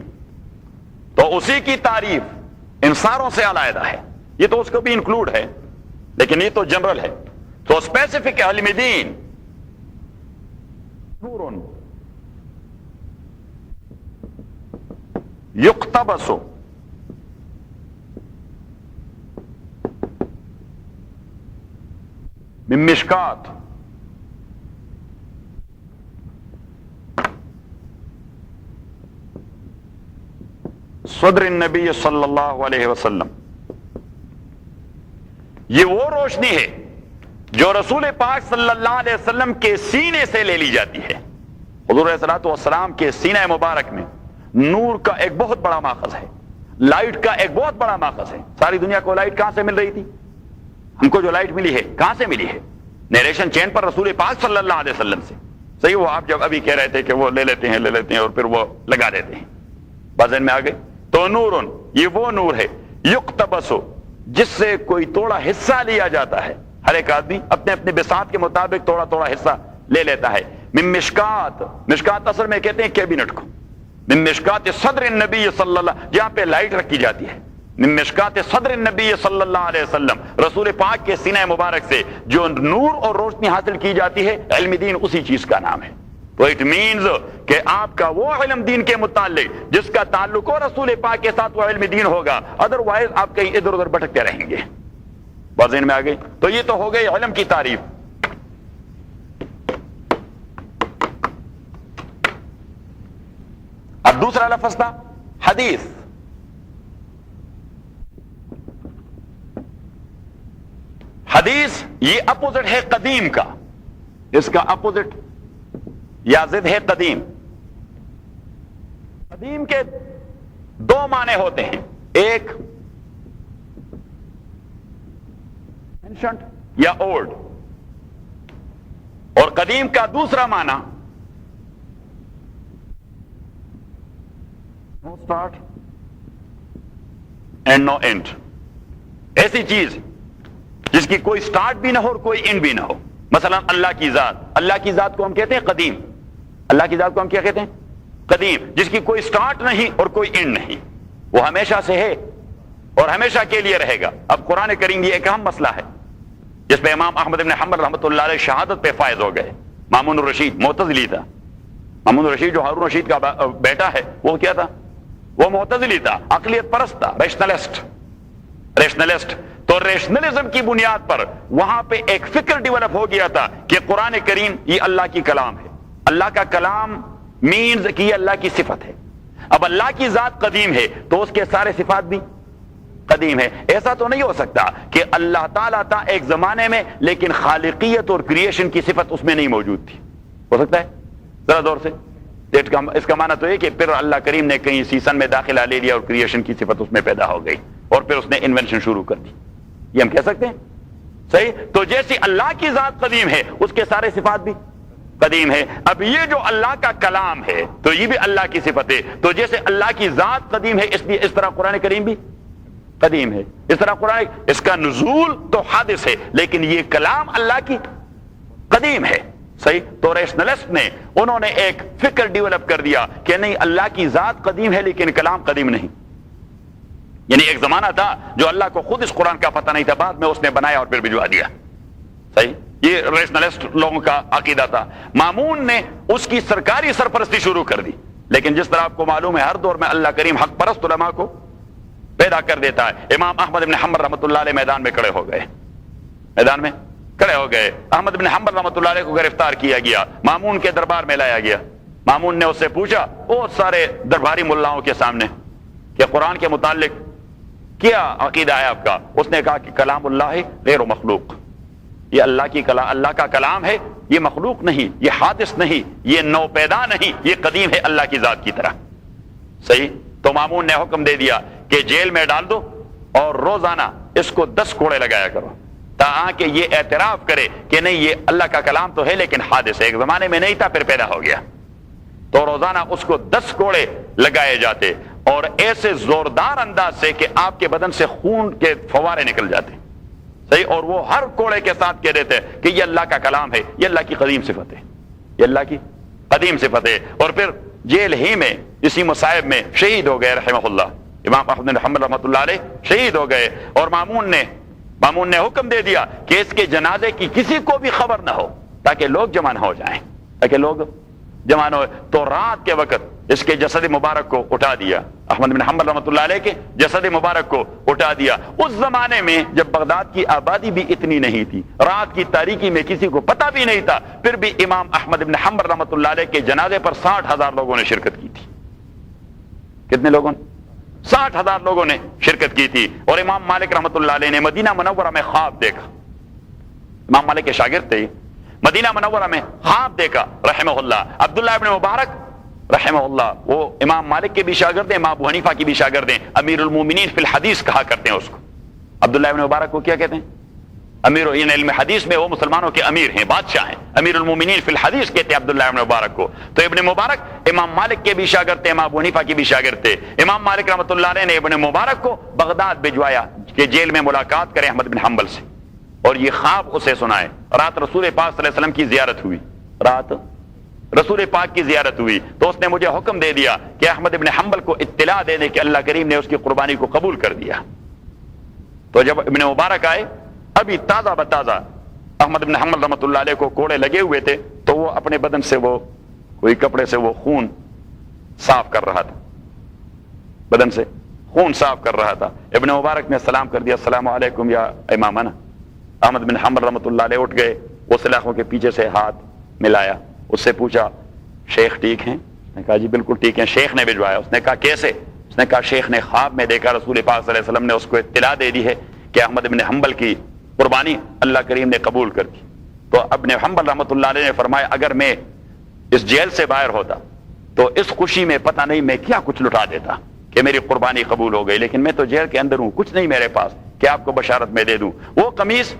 تو اسی کی تعریف ان ساروں سے علیحدہ ہے، یہ تو اس کو بھی انکلوڈ ہے لیکن یہ تو جنرل ہے. تو اسپیسیفک علم دین نور یقتبس من مشکات صدر النبی صلی اللہ علیہ وسلم. یہ وہ روشنی ہے جو رسول پاک صلی اللہ علیہ وسلم کے سینے سے لے لی جاتی ہے. حضور علیہ الصلوۃ والسلام کے سینہ مبارک میں نور کا ایک بہت بڑا ماخذ ہے، لائٹ کا ایک بہت بڑا ماخذ ہے. ساری دنیا کو لائٹ کہاں سے مل رہی تھی؟ ہم کو جو لائٹ ملی ہے کہاں سے ملی ہے؟ نیریشن چین پر رسول پاک صلی اللہ علیہ وسلم سے. صحیح، وہ آپ جب ابھی کہہ رہے تھے کہ وہ لے لیتے ہیں اور پھر وہ لگا دیتے ہیں، بازن میں آ گئے. تو نور یہ وہ نور ہے یقتبس، جس سے کوئی توڑا حصہ لیا جاتا ہے. ہر ایک آدمی اپنے اپنے بساط کے مطابق تھوڑا تھوڑا حصہ لے لیتا ہے. من مشکات، مشکات اصل میں کہتے ہیں کیبنٹ کو. من مشکات صدر النبی صلی اللہ، جہاں پہ لائٹ رکھی جاتی ہے. من مشکات صدر النبی صلی اللہ علیہ وسلم، رسول پاک کے سینہ مبارک سے جو نور اور روشنی حاصل کی جاتی ہے، علم دین اسی چیز کا نام ہے. تو اٹ مینز کہ آپ کا وہ علم دین کے متعلق جس کا تعلق ہو رسول پاک کے ساتھ، وہ علم دین ہوگا. ادروائز آپ کہیں ادھر ادھر بھٹکتے رہیں گے. بات ذہن میں آ گئی؟ تو یہ تو ہو گئی علم کی تعریف. اب دوسرا لفظ تھا حدیث. حدیث یہ اپوزٹ ہے قدیم کا، اس کا اپوزٹ یا ضد ہے قدیم. قدیم کے دو معنی ہوتے ہیں، ایک اینشنٹ یا اولڈ، اور قدیم کا دوسرا معنی no start and no end. ایسی چیز جس کی کوئی سٹارٹ بھی نہ ہو اور کوئی اینڈ بھی نہ ہو. مثلا اللہ کی ذات، اللہ کی ذات کو ہم کہتے ہیں قدیم. اللہ کی ذات کو ہم کیا کہتے ہیں؟ قدیم. جس کی کوئی سٹارٹ نہیں اور کوئی اینڈ نہیں، وہ ہمیشہ سے ہے اور ہمیشہ کے لیے رہے گا. اب قرآن کریم یہ ایک اہم مسئلہ ہے جس پہ امام احمد بن حنبل رحمۃ اللہ علیہ شہادت پہ فائز ہو گئے. مامون الرشید معتزلی تھا. مامون الرشید جو ہارون رشید کا بیٹا ہے، وہ کیا تھا؟ وہ معتزلی تھا، عقلیت پرست تھا، ریشنلسٹ. تو ریشنلزم کی بنیاد پر وہاں پہ ایک فکر ڈیولپ ہو گیا تھا کہ قرآن کریم یہ اللہ کی کلام ہے. اللہ کا کلام مینز کہ یہ اللہ کی صفت ہے. اب اللہ کی ذات قدیم ہے تو اس کے سارے صفات بھی قدیم ہے. ایسا تو نہیں ہو سکتا کہ اللہ تعالیٰ تھا ایک زمانے میں لیکن خالقیت اور کریشن کی صفت اس میں نہیں موجود تھی. ہو سکتا ہے؟ ذرا دور سے. اس کا معنی تو یہ کہ پھر اللہ کریم نے کہیں سیزن میں داخلہ لے لیا اور کریشن کی صفت اس میں پیدا ہو گئی اور پھر اس نے انوینشن شروع کر دی. یہ ہم کہہ سکتے ہیں؟ صحیح. تو جیسی اللہ کی ذات قدیم ہے اس کے سارے صفات بھی قدیم ہے. اب یہ جو اللہ کا کلام ہے تو یہ بھی اللہ کی صفت ہے. تو جیسے اللہ کی ذات قدیم ہے اس لیے اس طرح قرآن کریم بھی قدیم ہے. اس طرح قرآن اس کا نزول تو حادث ہے لیکن یہ کلام اللہ کی قدیم ہے. صحیح. تو ریشنلسٹ نے انہوں نے ایک فکر ڈیولپ کر دیا کہ نہیں اللہ کی ذات قدیم ہے لیکن کلام قدیم نہیں. یعنی ایک زمانہ تھا جو اللہ کو خود اس قرآن کا پتہ نہیں تھا, بعد میں اس نے بنایا اور پھر بھجوا دیا. صحیح. یہ ریشنلسٹ لوگوں کا عقیدہ تھا. مامون نے اس کی سرکاری سرپرستی شروع کر دی. لیکن جس طرح آپ کو معلوم ہے ہر دور میں اللہ کریم حق پرست علماء کو پیدا کر دیتا ہے. امام احمد بن حنبل رحمۃ اللہ علیہ میدان میں کھڑے ہو گئے, میدان میں کھڑے ہو گئے. احمد بن حنبل رحمۃ اللہ علیہ کو گرفتار کیا گیا, مامون کے دربار میں لایا گیا. مامون نے اس سے پوچھا بہت سارے درباری ملاؤں کے سامنے کہ قرآن کے متعلق کیا عقیدہ ہے آپ کا؟ اس نے کہا کہ کلام اللہ غیر مخلوق, یہ اللہ کا کلام ہے, یہ مخلوق نہیں, یہ حادث نہیں, یہ نو پیدا نہیں, یہ قدیم ہے اللہ کی ذات کی طرح. صحیح. تو مامون نے حکم دے دیا کہ جیل میں ڈال دو اور روزانہ اس کو 10 کوڑے لگایا کرو تاکہ یہ اعتراف کرے کہ نہیں یہ اللہ کا کلام تو ہے لیکن حادث ہے, ایک زمانے میں نہیں تھا پھر پیدا ہو گیا. تو روزانہ اس کو 10 کوڑے لگائے جاتے اور ایسے زوردار انداز سے کہ آپ کے بدن سے خون کے فوارے نکل جاتے. صحیح. اور وہ ہر کوڑے کے ساتھ کہہ دیتے کہ یہ اللہ کا کلام ہے, یہ اللہ کی قدیم صفت ہے, یہ اللہ کی قدیم صفت ہے. اور پھر جیل ہی میں اسی مصائب میں شہید ہو گئے رحمہ اللہ. امام احمد بن حنبل رحمۃ اللہ علیہ شہید ہو گئے اور مامون نے حکم دے دیا کہ اس کے جنازے کی کسی کو بھی خبر نہ ہو تاکہ لوگ جمع نہ ہو جائیں, تاکہ لوگ جمع نہ ہو. تو رات کے وقت اس کے جسد مبارک کو اٹھا دیا, احمد بن حنبل رحمۃ اللہ علیہ کے جسد مبارک کو اٹھا دیا. اس زمانے میں جب بغداد کی آبادی بھی اتنی نہیں تھی, رات کی تاریکی میں کسی کو پتہ بھی نہیں تھا, پھر بھی امام احمد بن حنبل رحمۃ اللہ علیہ کے جنازے پر 60,000 لوگوں نے شرکت کی تھی. کتنے لوگوں نے؟ 60,000 لوگوں نے شرکت کی تھی. اور امام مالک رحمۃ اللہ علیہ نے مدینہ منورہ میں خواب دیکھا, امام مالک کے شاگرد تھے, مدینہ منورہ میں خواب دیکھا رحمہ اللہ. عبداللہ ابن مبارک رحمہ اللہ وہ امام مالک کے بھی شاگرد ہیں, امام ابو حنیفہ کی بھی شاگرد ہیں, امیر المومنین فی الحدیث کہا کرتے ہیں اس کو. عبداللہ ابن مبارک کو کیا کہتے ہیں؟ امیر علم حدیث میں وہ مسلمانوں کے امیر ہیں, بادشاہ ہیں, امیر المومنین فی الحدیث کہتے ہیں عبداللہ ابن مبارک کو. تو ابن مبارک امام مالک کے بھی شاگرد تھے, امام ابو حنیفہ کی بھی شاگرد تھے. امام مالک رحمۃ اللہ علیہ نے ابن مبارک کو بغداد بھجوایا کہ جیل میں ملاقات کریں احمد بن حنبل سے, اور یہ خواب اسے سنائے. رات رسول پاک صلی اللہ علیہ وسلم کی زیارت ہوئی, رات رسول پاک کی زیارت ہوئی. تو اس نے مجھے حکم دے دیا کہ احمد بن حنبل کو اطلاع دے دے کہ اللہ کریم نے اس کی قربانی کو قبول کر دیا. تو جب ابن مبارک آئے, ابھی تازہ بتازہ احمد بن حنبل رحمۃ اللہ علیہ کو کوڑے لگے ہوئے تھے, تو وہ اپنے بدن سے وہ کوئی کپڑے سے وہ خون صاف کر رہا تھا, بدن سے خون صاف کر رہا تھا. ابن مبارک نے سلام کر دیا, السلام علیکم یا امامنا. احمد بن حنبل رحمۃ اللہ علیہ اٹھ گئے, وہ سلاخوں کے پیچھے سے ہاتھ ملایا, اس سے پوچھا شیخ ٹھیک ہیں؟ اس نے کہا جی بالکل ٹھیک ہیں. شیخ نے بھجوایا. اس نے کہا کیسے؟ اس نے کہا شیخ نے خواب میں دیکھا رسول پاک صلی اللہ علیہ وسلم نے اس کو اطلاع دے دی ہے کہ احمد بن حنبل کی قربانی اللہ کریم نے قبول کر دی. تو ابن حنبل رحمۃ اللہ علیہ نے فرمایا اگر میں اس جیل سے باہر ہوتا تو اس خوشی میں پتہ نہیں میں کیا کچھ لٹا دیتا کہ میری قربانی قبول ہو گئی, لیکن میں تو جیل کے اندر ہوں, کچھ نہیں میرے پاس کہ آپ کو بشارت میں دے دوں. وہ قمیص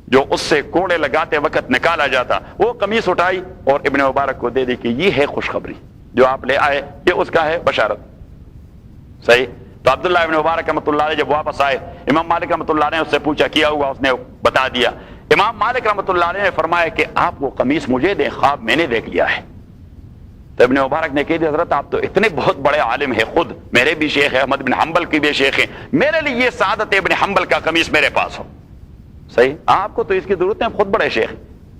جو اس سے کوڑے لگاتے وقت نکالا جاتا, وہ قمیص اٹھائی اور ابن مبارک کو دے دی کہ یہ ہے خوشخبری جو آپ لے آئے, یہ اس کا ہے بشارت. صحیح. تو عبداللہ ابن مبارک رحمۃ اللہ علیہ جب واپس آئے, امام مالک رحمۃ اللہ علیہ نے اس سے پوچھا کیا ہوا, اس نے بتا دیا. امام مالک رحمۃ اللہ علیہ نے فرمایا کہ آپ وہ قمیص مجھے دیں, خواب میں نے دیکھ لیا ہے. تو ابن مبارک نے کہہ دیا حضرت آپ تو اتنے بہت بڑے عالم ہیں, خود میرے بھی شیخ ہے, احمد بن حنبل کی بھی شیخ ہیں, میرے لیے یہ سعادت ابن حنبل کا قمیص میرے پاس ہو. صحیح. آپ کو تو اس کی ضرورت ہے, خود بڑے شیخ.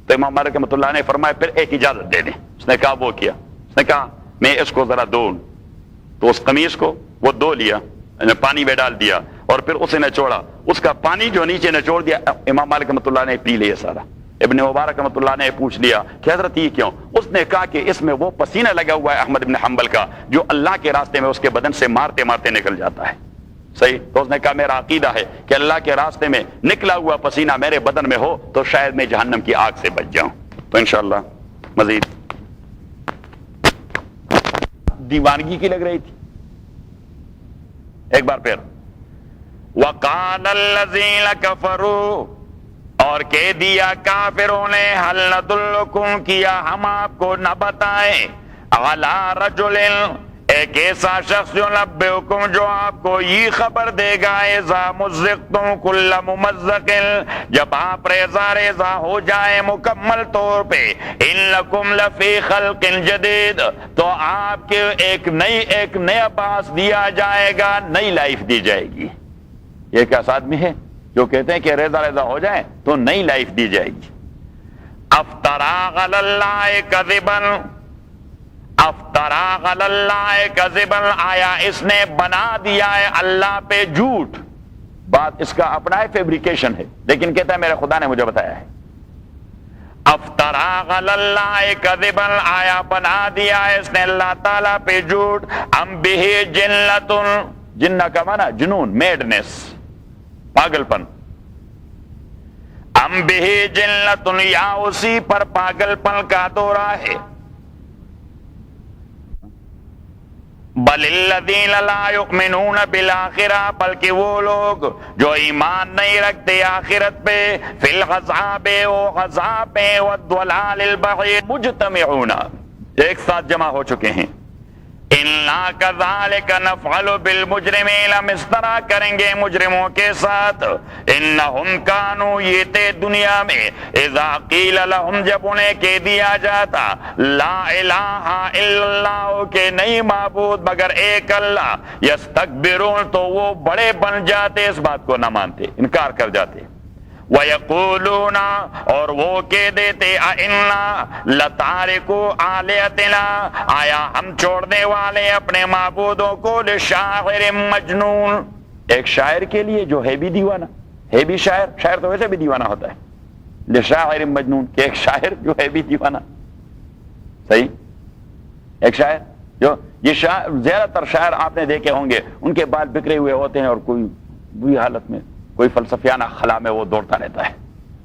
تو امام مالک رحمۃ اللہ نے فرمایا پھر ایک اجازت دے دیں. اس نے کہا وہ کیا؟ اس نے کہا میں اس کو ذرا دھو. تو اس قمیص کو وہ دھو لیا, پانی میں ڈال دیا اور پھر اسے نچوڑا. اس کا پانی جو نیچے نچوڑ دیا امام مالک رحمۃ اللہ نے پی لیا سارا. ابن مبارک رحمۃ اللہ نے پوچھ لیا کہ حضرت یہ کیوں؟ اس نے کہا کہ اس میں وہ پسینہ لگا ہوا ہے احمد بن حنبل کا جو اللہ کے راستے میں اس کے بدن سے مارتے مارتے نکل جاتا ہے. صحیح. تو اس نے کہا میرا عقیدہ ہے کہ اللہ کے راستے میں نکلا ہوا پسینہ میرے بدن میں ہو تو شاید میں جہنم کی آگ سے بچ جاؤں. تو انشاءاللہ مزید دیوانگی کی لگ رہی تھی. ایک بار پھر وَقَالَ الَّذِينَ كَفَرُوا, اور کہہ دیا کافروں نے, حل ندلکم, کیا ہم آپ کو نہ بتائیں, علی رجل, ایک ایسا شخص ینبئکم جو آپ کو یہ خبر دے گا اذا مزقتم کل ممزق جب آپ ریزہ ریزہ ہو جائے مکمل طور پہ انکم لفی خلق جدید تو آپ کے ایک نیا باعث دیا جائے گا، نئی لائف دی جائے گی۔ یہ ایک ایسا آدمی ہے جو کہتے ہیں کہ ریزہ ریزہ ہو جائے تو نئی لائف دی جائے گی۔ افطرا علی اللہ کذبا، افطرا علی اللہ کذبا، آیا اس نے بنا دیا ہے اللہ پہ جھوٹ؟ بات اس کا اپنا ہے، فیبریکیشن ہے، لیکن کہتا ہے میرے خدا نے مجھے بتایا ہے۔ افطرا علی اللہ کذبا، آیا بنا دیا ہے اس نے اللہ تعالیٰ پہ جھوٹ؟ ام بہ جنۃ، جنہ کا معنی جنون، میڈنس، پاگل پن۔ ام بہ جنۃ، یا اسی پر پاگل پن کا دورہ ہے۔ بل الذین لا یؤمنون بالآخرہ، بلکہ وہ لوگ جو ایمان نہیں رکھتے آخرت پہ، فی العذاب و عذاب والضلال البعید مجتمعون، ایک ساتھ جمع ہو چکے ہیں۔ اِنَّا كَذَلِكَ نَفْعَلُ بِالْمُجْرِمِينَ، ہم اس طرح کریں گے مجرموں کے ساتھ۔ اِنَّهُمْ كَانُوا، یہ تھے دنیا میں، اِذَا قِيلَ لَهُمْ، جب انہیں کہہ دیا جاتا لا الہ الا اللہ، کہ نہیں معبود مگر ایک اللہ، يَسْتَكْبِرُونَ، تو وہ بڑے بن جاتے، اس بات کو نہ مانتے، انکار کر جاتے۔ وَيَقُولُونَ، اور وہ کہہ دیتے اَإِنَّا لَتَارِكُو آلِهَتِنَا، آیا ہم چھوڑنے والے اپنے معبودوں کو لِشَاعِرٍ مجنون، ایک شاعر کے لیے جو ہے بھی دیوانہ، ہے بھی شاعر، شاعر تو ویسے بھی دیوانہ ہوتا ہے، لِشَاعِرٍ مجنون، کہ ایک شاعر جو ہے بھی دیوانہ، صحیح، ایک شاعر جو یہ زیادہ تر شاعر آپ نے دیکھے ہوں گے ان کے بال بکھرے ہوئے ہوتے ہیں اور کوئی بری حالت میں، کوئی فلسفیانہ خلا میں وہ دوڑتا رہتا ہے،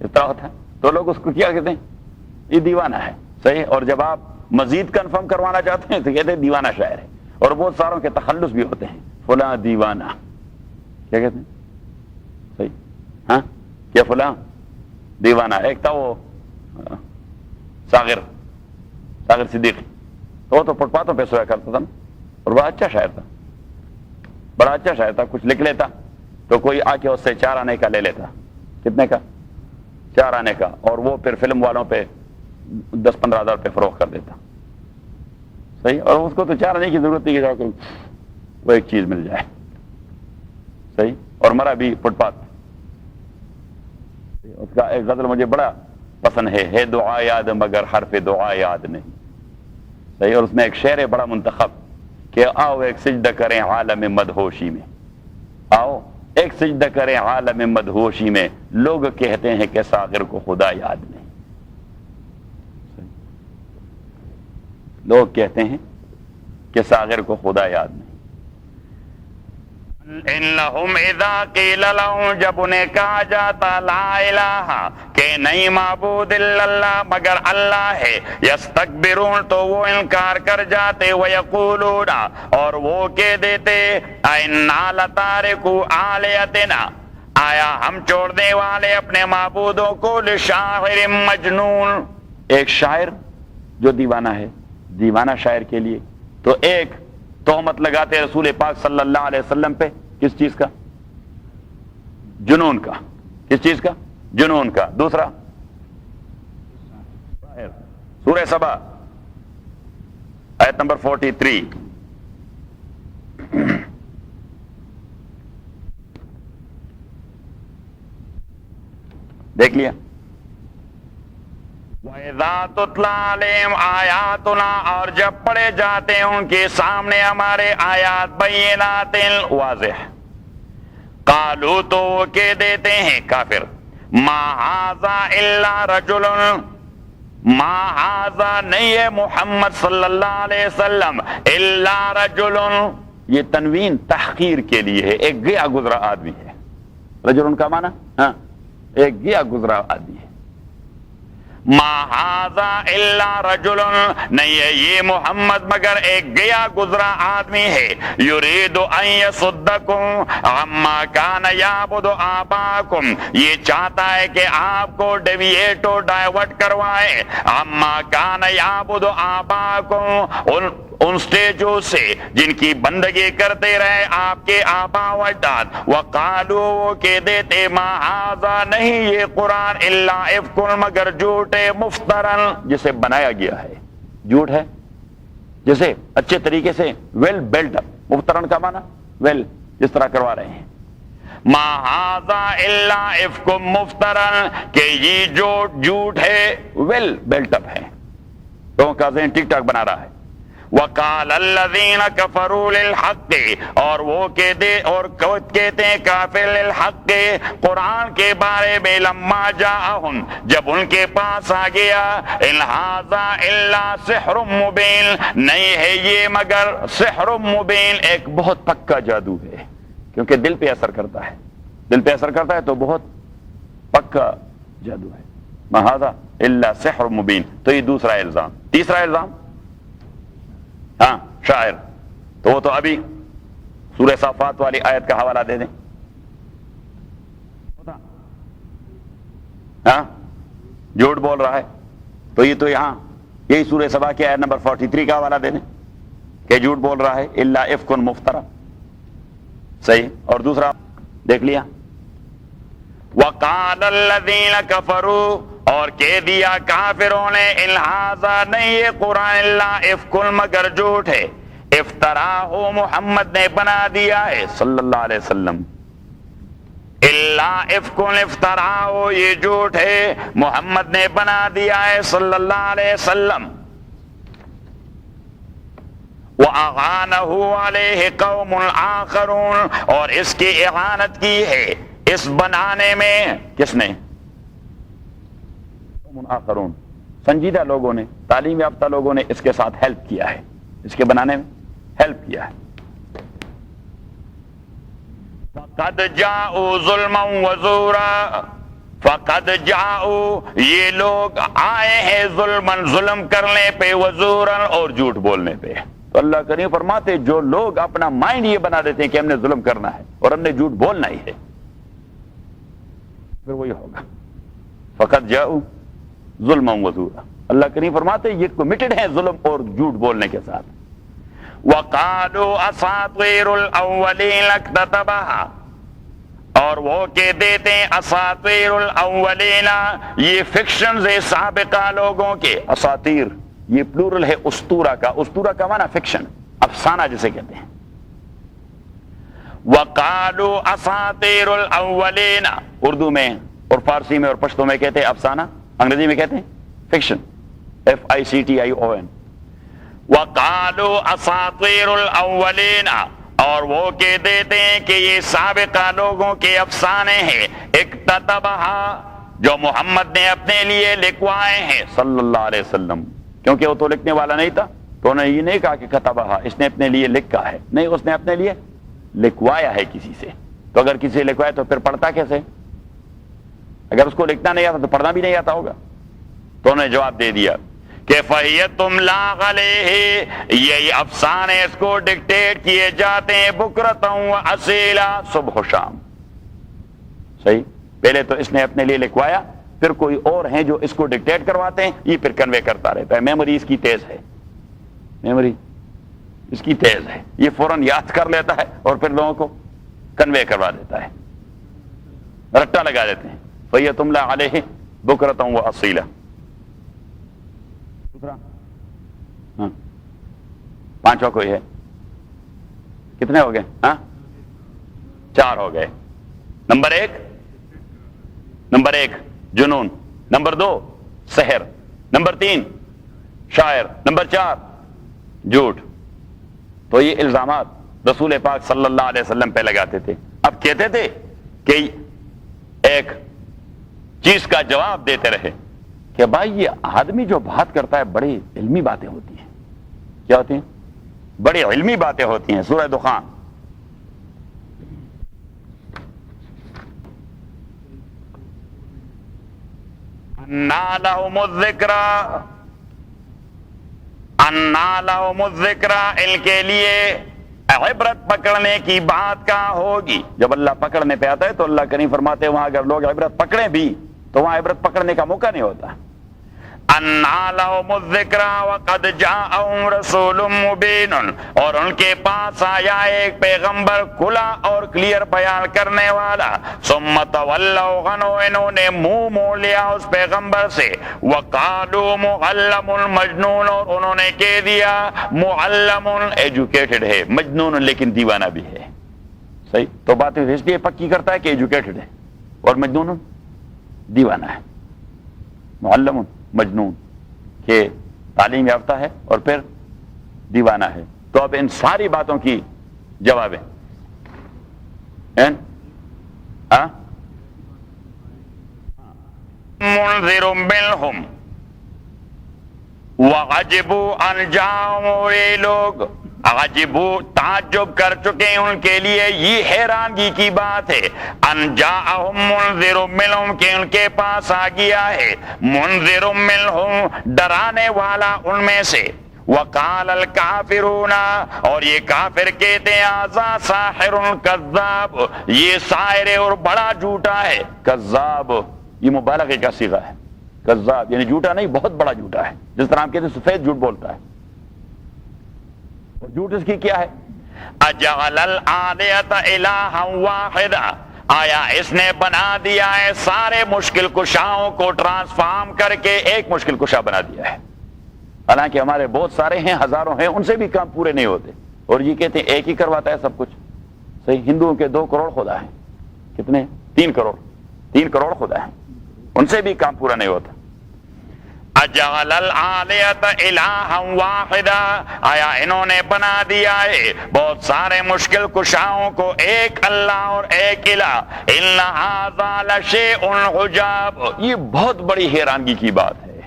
اس طرح ہوتا ہے، تو لوگ اس کو کیا کہتے ہیں؟ یہ دیوانہ ہے، صحیح۔ اور جب آپ مزید کنفرم کروانا چاہتے ہیں تو کہتے ہیں دیوانہ شاعر ہے، اور بہت ساروں کے تخلص بھی ہوتے ہیں، فلاں دیوانہ، کیا کہتے ہیں؟ صحیح، ہاں، کیا فلاں دیوانہ۔ ایک تھا وہ ساغر صدیقی، وہ تو فٹ پاتھوں پہ سویا کرتا تھا نا، اور بڑا اچھا شاعر تھا، بڑا اچھا شاعر تھا، کچھ لکھ لیتا تو کوئی آ کے اس سے 4 آنے کا لے لیتا، کتنے کا؟ 4 آنے کا، اور وہ پھر فلم والوں پہ 10-15 ہزار پہ فروخت کر دیتا، صحیح۔ اور اس کو تو 4 آنے کی ضرورت نہیں کہ وہ ایک چیز مل جائے، صحیح۔ اور مرا بھی فٹ پاتھ۔ اس کا ایک غزل مجھے بڑا پسند ہے دعا یاد مگر حرف دعا یاد نہیں، صحیح۔ اور اس میں ایک شعر ہے بڑا منتخب کہ آؤ ایک سجدہ کریں عالم مدہوشی میں، آؤ ایک سجدہ کریں عالم مدہوشی میں، لوگ کہتے ہیں کہ ساغر کو خدا یاد نہیں، لوگ کہتے ہیں کہ ساغر کو خدا یاد نہیں۔ انہم اذا قیل لہم، جب انہیں کہا جاتا لا الہ، کہ نہیں معبود الا اللہ مگر اللہ ہے، یستکبرون، تو وہ انکار کر جاتے، ویقولون، اور وہ کہہ دیتے اِنَّا لَتَارِكُو آلِهَتِنَا، آیا ہم چھوڑنے والے اپنے معبودوں کو لِشَاعِرٍ مجنون، ایک شاعر جو دیوانہ ہے، دیوانہ شاعر کے لیے تو ایک تہمت لگاتے رسول پاک صلی اللہ علیہ وسلم پہ، کس چیز کا؟ جنون کا، کس چیز کا؟ جنون کا۔ دوسرا سورہ سبا آیت نمبر 43، دیکھ لیا، وَإِذَا تُتْلَىٰ عَلَيْهِمْ آيَاتُنَا، اور جب پڑھے جاتے ہیں ان کے سامنے ہمارے آیات بینات واضح، قالوا، تو وہ کہہ دیتے ہیں کافر، ما ھذا الا رجل، ما ھذا نہیں ہے محمد صلی اللہ علیہ وسلم، الا رجل، یہ تنوین تحقیر کے لیے ہے، ایک گیا گزرا آدمی ہے، رجل کا معنی ہاں ایک گیا گزرا آدمی ہے، ما ھذا الا رجل، نہیں ہے یہ محمد مگر ایک گیا گزرا آدمی ہے، یرید ان یصدکم عما کان یعبد آباکم، یہ چاہتا ہے کہ آپ کو ڈیویٹ و ڈائیورٹ کروائے، عما کان یعبد آباکم، ان سٹیجوں سے جن کی بندگی کرتے رہے آپ کے آبا و اجداد، وقالو وہ کہتے تھے ما ھذا نہیں یہ قرآن الا افک مگر جھوٹ ہے، مفترن جسے بنایا گیا ہے، جھوٹ ہے جسے اچھے طریقے سے ویل بیلٹ اپ، مفترن کا معنی ویل جس طرح کروا رہے ہیں، ما ھذا الا افک مفترن کہ یہ جو جھوٹ ہے ویل بیلٹ اپ ہے، لوگوں کا ذہن ٹک ٹاک بنا رہا ہے۔ وقال الذین کفروا للحق اور وہ کہتے ہیں کافر للحق قرآن کے بارے میں لما جاءہم جب ان کے پاس آ گیا، ان ھذا الا سحر مبین نہیں ہے یہ مگر سحر مبین ایک بہت پکا جادو ہے، کیونکہ دل پہ اثر کرتا ہے، دل پہ اثر کرتا ہے تو بہت پکا جادو ہے، ما ھذا الا سحر مبین۔ تو یہ دوسرا الزام۔ تیسرا الزام ہاں شاعر، تو وہ تو ابھی سورہ صافات والی آیت کا حوالہ دے دیں، ہاں جھوٹ بول رہا ہے تو یہ تو یہاں یہی سورہ سبا کی آیت نمبر 43 کا حوالہ دے دیں کہ جھوٹ بول رہا ہے الا افک مفترا، صحیح۔ اور دوسرا دیکھ لیا وقال الذین کفروا اور کہہ دیا کافروں نے ان ھذا نہیں یہ قرآن الا افک مگر جھوٹ ہے، افتراہ محمد نے بنا دیا ہے صلی اللہ علیہ وسلم، الا افک افتراہ یہ جھوٹ ہے محمد نے بنا دیا ہے صلی اللہ علیہ وسلم، وَأَعَانَهُ عَلَيْهِ قَوْمٌ آخَرُونَ اور اس کی اعانت کی ہے اس بنانے میں کس نے؟ قوم آخرون سنجیدہ لوگوں نے، تعلیم یافتہ لوگوں نے اس کے ساتھ ہیلپ کیا ہے، اس کے بنانے میں ہیلپ کیا ہے۔ فَقَدْ جَاءُوا ظُلْمًا وَزُورًا فَقَدْ جَاءُوا یہ لوگ آئے ہیں ظلمًا ظلم کرنے پہ، وزوراً اور جھوٹ بولنے پہ۔ تو اللہ کریم فرماتے جو لوگ اپنا مائنڈ یہ بنا دیتے ہیں کہ ہم نے ظلم کرنا ہے اور ہم نے جھوٹ بولنا ہی ہے، پھر وہی ہوگا۔ فَقَدْ جَاءُوا ظلمًا وزورا، اللہ کریم فرماتے یہ کمیٹڈ ہیں ظلم اور جھوٹ بولنے کے ساتھ۔ وَقَالُوا أَسَاطِيرُ الْأَوَّلِينَ اكْتَتَبَهَا اور وہ کہہ دیتے ہیں اساطیر الاولین یہ فکشنز سابقہ لوگوں کے، اساطیر یہ پلورل ہے اسطورہ کا، اسطورہ کا معنی فکشن، افسانہ جسے کہتے ہیں۔ وَقَالُوا أَسَاطِيرُ الْأَوَّلِينَ اردو میں اور فارسی میں اور پشتو میں کہتے ہیں افسانہ، انگریزی میں کہتے ہیں فکشن، FICTION۔ وَقَالُوا أَسَاطِيرُ الْأَوَّلِينَ اور وہ کہہ دیتے ہیں کہ یہ سابقہ لوگوں کے افسانے ہیں، اکتتبہا جو محمد نے اپنے لیے لکھوائے ہیں صلی اللہ علیہ وسلم، کیونکہ وہ تو لکھنے والا نہیں تھا تو انہوں نے یہ نہیں کہا کہ کتبہا اس نے اپنے لیے لکھا ہے، نہیں اس نے اپنے لیے لکھوایا ہے کسی سے۔ تو اگر کسی سے لکھوایا تو پھر پڑھتا کیسے؟ اگر اس کو لکھنا نہیں آتا تو پڑھنا بھی نہیں آتا ہوگا۔ تو انہوں نے جواب دے دیا کہ فَهِيَ تُمْلَىٰ عَلَيْهِ یہ افسانے اس کو ڈکٹیٹ کیے جاتے ہیں بُكْرَةً وَأَصِيلًا صبح و شام، صحیح۔ پہلے تو اس نے اپنے لیے لکھوایا، پھر کوئی اور ہیں جو اس کو ڈکٹیٹ کرواتے ہیں، یہ پھر کنوے کرتا رہتا ہے۔ میموری اس کی تیز ہے، میموری اس کی تیز ہے، یہ فوراً یاد کر لیتا ہے اور پھر لوگوں کو کنوے کروا دیتا ہے، رٹا لگا دیتے ہیں۔ فَهِيَ تُمْلَىٰ عَلَيْهِ بُكْرَةً وَأَصِيلًا۔ دوسرا ہاں پانچواں کوئی ہے؟ کتنے ہو گئے؟ ہاں 4 ہو گئے۔ نمبر ایک جنون، نمبر 2 سحر، نمبر 3 شاعر، نمبر 4 جھوٹ۔ تو یہ الزامات رسول پاک صلی اللہ علیہ وسلم پہ لگاتے تھے۔ اب کہتے تھے کہ ایک چیز کا جواب دیتے رہے کہ بھائی یہ آدمی جو بات کرتا ہے بڑی علمی باتیں ہوتی ہیں۔ کیا ہوتی ہیں؟ بڑی علمی باتیں ہوتی ہیں۔ سورہ دخان اَنَّىٰ لَهُمُ الذِّكْرَىٰ اَنَّىٰ لَهُمُ الذِّكْرَىٰ ان کے لیے عبرت پکڑنے کی بات کہاں ہوگی؟ جب اللہ پکڑنے پہ آتا ہے تو اللہ کریم فرماتے ہیں وہاں اگر لوگ عبرت پکڑیں بھی تو وہاں عبرت پکڑنے کا موقع نہیں ہوتا۔ انا لهم الذکر وقد جاءهم رسول مبین، اور ان کے پاس آیا ایک پیغمبر کھلا اور کلیئر بیان کرنے والا، ثم تولوا عنہ، انہوں نے منہ موڑ لیا اس پیغمبر سے، وقالوا معلم مجنون، اور انہوں نے کہہ دیا معلم ایجوکیٹڈ ہے، مجنون لیکن دیوانہ بھی ہے۔ صحیح، تو بات اس لیے پکی کرتا ہے کہ ایجوکیٹڈ ہے اور مجنون دیوانہ ہے، معلم مجنون کہ تعلیم یافتہ ہے اور پھر دیوانہ ہے۔ تو اب ان ساری باتوں کی جواب ہے، منذر منہم وعجبوا ان جاءہم، اور یہ لوگ عجبوا تعجب کر چکے ہیں ان کے لیے، یہ حیرانگی کی بات ہے، ان جاءہم منذر منہم کہ ان کے پاس آ گیا ہے منذر منہم ڈرانے والا ان میں سے، وقال الکافرون، اور یہ کافر کہتے ہیں ھذا ساحر کذاب، یہ ساحر اور بڑا جھوٹا ہے، کذاب یہ مبالغے کا صیغہ ہے، کذاب یعنی جھوٹا نہیں بہت بڑا جھوٹا ہے، جس طرح ہم کہتے ہیں سفید جھوٹ بولتا ہے، اور جھوٹ اس کی کیا ہے؟ اجعل الآلہۃ الہا واحدا، آیا اس نے بنا دیا ہے سارے مشکل کشاؤں کو ٹرانسفارم کر کے ایک مشکل کشا بنا دیا ہے، حالانکہ ہمارے بہت سارے ہیں، ہزاروں ہیں، ان سے بھی کام پورے نہیں ہوتے، اور یہ کہتے ہیں ایک ہی کرواتا ہے سب کچھ۔ صحیح، ہندوؤں کے 2 کروڑ خدا ہیں، کتنے؟ 3 کروڑ خدا ہیں، ان سے بھی کام پورا نہیں ہوتا۔ اجعل الآلہۃ الہا واحدا، آیا انہوں نے بنا دیا ہے بہت سارے مشکل کشاؤں کو ایک اللہ اور ایک الہ، ان ھذا لشیء عجاب، یہ بہت بڑی حیرانگی کی بات ہے،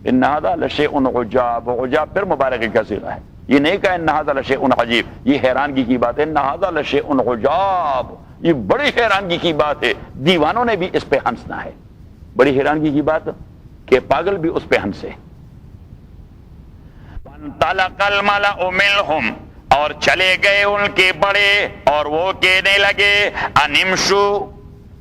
ان ھذا لشیء عجاب، عجاب پھر مبالغے کا صیغہ ہے، یہ نہیں کہا ان ھذا لشیء عجیب، یہ حیرانگی کی بات ہے، ان ھذا لشیء عجاب، یہ بڑی حیرانگی کی بات ہے، دیوانوں نے بھی اس پہ ہنسنا ہے، بڑی حیرانگی کی بات کہ پاگل بھی اس پہ ہنسے۔ وانطلق الملأ منہم، اور چلے گئے ان کے بڑے اور وہ کہنے لگے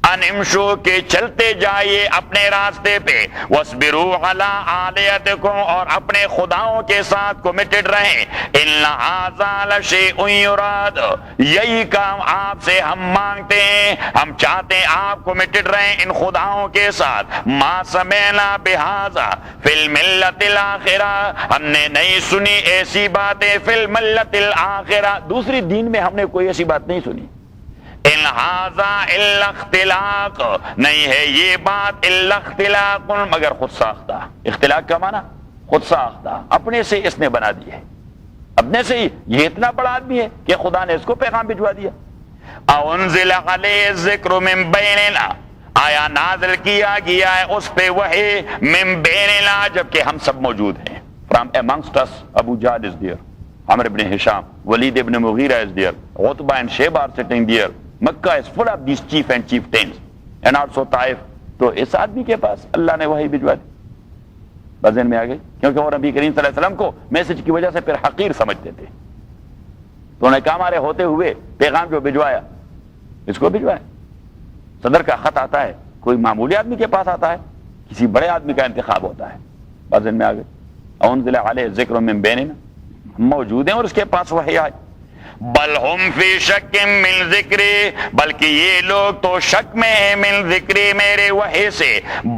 انمشو کہ چلتے جائیے اپنے راستے پہ، واسبروا علی آلہتکم، اور اپنے خداؤں کے ساتھ کمیٹڈ رہیں، ان ھذا لشیء یراد، یہی کام آپ سے ہم مانگتے ہیں، ہم چاہتے ہیں آپ کمیٹڈ رہیں ان خداؤں کے ساتھ، ما سمعنا بھذا فی الملۃ الاخرہ، ہم نے نہیں سنی ایسی باتیں فی الملۃ الاخرہ، دوسری دین میں ہم نے کوئی ایسی بات نہیں سنی، ان ھذا الا اختلاق، نہیں ہے یہ بات الا اختلاق مگر خود ساختہ، اختلاق کا معنی خود ساختہ، اپنے سے اس نے بنا دی ہے، اپنے سے ہی، یہ اتنا بڑا آدمی ہے کہ خدا نے اس کو پیغام بھجوا دیا۔ انزل علیہ الذکر من بیننا، آیا نازل کیا گیا ہے اس پہ وحی من بیننا جبکہ ہم سب موجود ہیں، from amongst us Abu Jahl is there, Amr ibn Hisham, Walid ibn Mughira is there, Utbah and Shayba are sitting there, Makkah is full of these chief and chieftains, and also Taif، تو اس آدمی کے پاس اللہ نے وحی بھجوا دی، بذن میں آ گئی، کیونکہ وہ نبی کریم صلی اللہ علیہ وسلم کو میسج کی وجہ سے پھر حقیر سمجھتے تھے، تو انہیں کہا ہمارے ہوتے ہوئے پیغام جو بھجوایا اس کو بھجوایا، صدر کا خط آتا ہے کوئی معمولی آدمی کے پاس آتا ہے، کسی بڑے آدمی کا انتخاب ہوتا ہے، بذن میں آ گئی، انزل علیہ الذکر من بیننا، ہم موجود ہیں اور اس کے پاس وحی آئی، بل ہم فی شک من ذکری، بلکہ یہ لوگ تو شک میں ہیں من ذکری میرے وحی سے،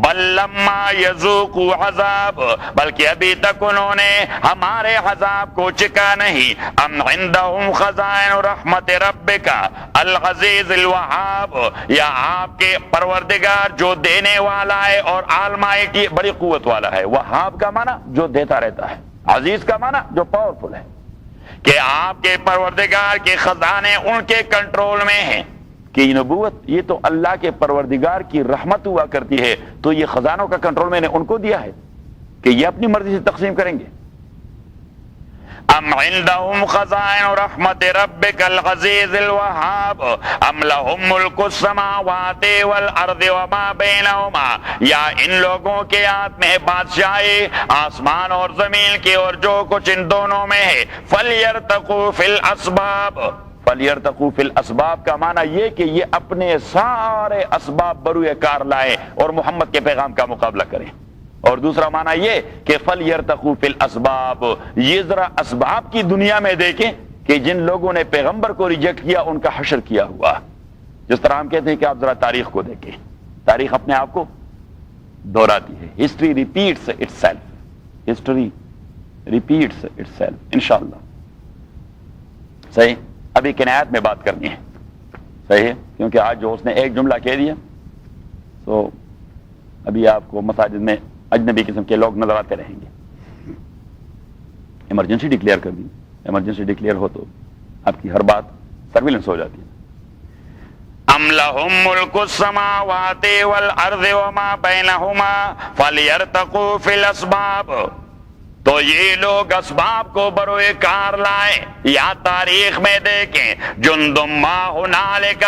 بل لما یذوقوا عذاب، بلکہ ابھی تک انہوں نے ہمارے عذاب کو چکا نہیں، ام عندہم خزائن رحمت ربک العزیز الوہاب، یا آپ کے پروردگار جو دینے والا ہے اور آلمائٹی بڑی قوت والا ہے، وہاب کا معنی جو دیتا رہتا ہے، عزیز کا معنی جو پاورفل ہے، کہ آپ کے پروردگار کے خزانے ان کے کنٹرول میں ہیں، کہ یہ نبوت یہ تو اللہ کے پروردگار کی رحمت ہوا کرتی ہے، تو یہ خزانوں کا کنٹرول میں نے ان کو دیا ہے کہ یہ اپنی مرضی سے تقسیم کریں گے۔ ام عندهم خزائن رحمت ربک العزیز الوہاب ام لهم ملک السماوات والارض وما بینہما، یا ان لوگوں کے ہاتھ میں بادشاہی آسمان اور زمین کی اور جو کچھ ان دونوں میں ہے، فلیرتقوا فی الاسباب، فلیرتقوا فی الاسباب کا معنی یہ کہ یہ اپنے سارے اسباب بروئے کار لائیں اور محمد کے پیغام کا مقابلہ کریں، اور دوسرا معنی یہ کہ فَلْيَرْتَقُوا فِي الْأَسْبَابِ، یہ ذرا اسباب کی دنیا میں دیکھیں کہ جن لوگوں نے پیغمبر کو ریجیکٹ کیا ان کا حشر کیا ہوا. جس طرح ہم کہتے ہیں کہ آپ ذرا تاریخ کو دیکھیں، تاریخ اپنے آپ کو دہراتی ہے. History repeats it self, history repeats it self. انشاءاللہ صحیح. ابھی کنایات میں بات کرنی ہے، صحیح ہے، کیونکہ آج جو اس نے ایک جملہ کہہ دیا تو ابھی آپ کو مساجد میں اجنبی قسم کے لوگ نظر آتے رہیں گے. ایمرجنسی ڈکلیئر کر دی. ایمرجنسی ڈکلیئر ہو تو آپ کی ہر بات سرویلنس ہو جاتی ہے. ام لہم ملک السماوات والارض وما بینہما فلیرتقوا فی الاسباب. تو یہ لوگ اسباب کو بروئے کار لائیں. یا تاریخ میں دیکھیں جندم ما ہنالک،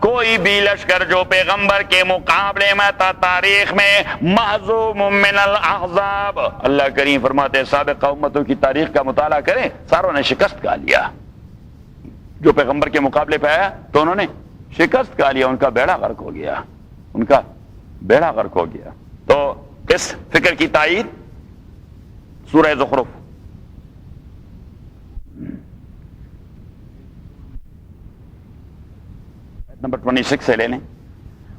کوئی بھی لشکر جو پیغمبر کے مقابلے میں تھا تاریخ میں، مہزوم من الاحزاب. اللہ کریم فرماتے ہیں سابقہ امتوں کی تاریخ کا مطالعہ کریں، ساروں نے شکست کھا لیا. جو پیغمبر کے مقابلے پہ آیا تو انہوں نے شکست کھا لیا، ان کا بیڑا غرق ہو گیا، ان کا بیڑا غرق ہو گیا. تو اس فکر کی تائید سورہ زخرف نمبر 26 سے لے لیں.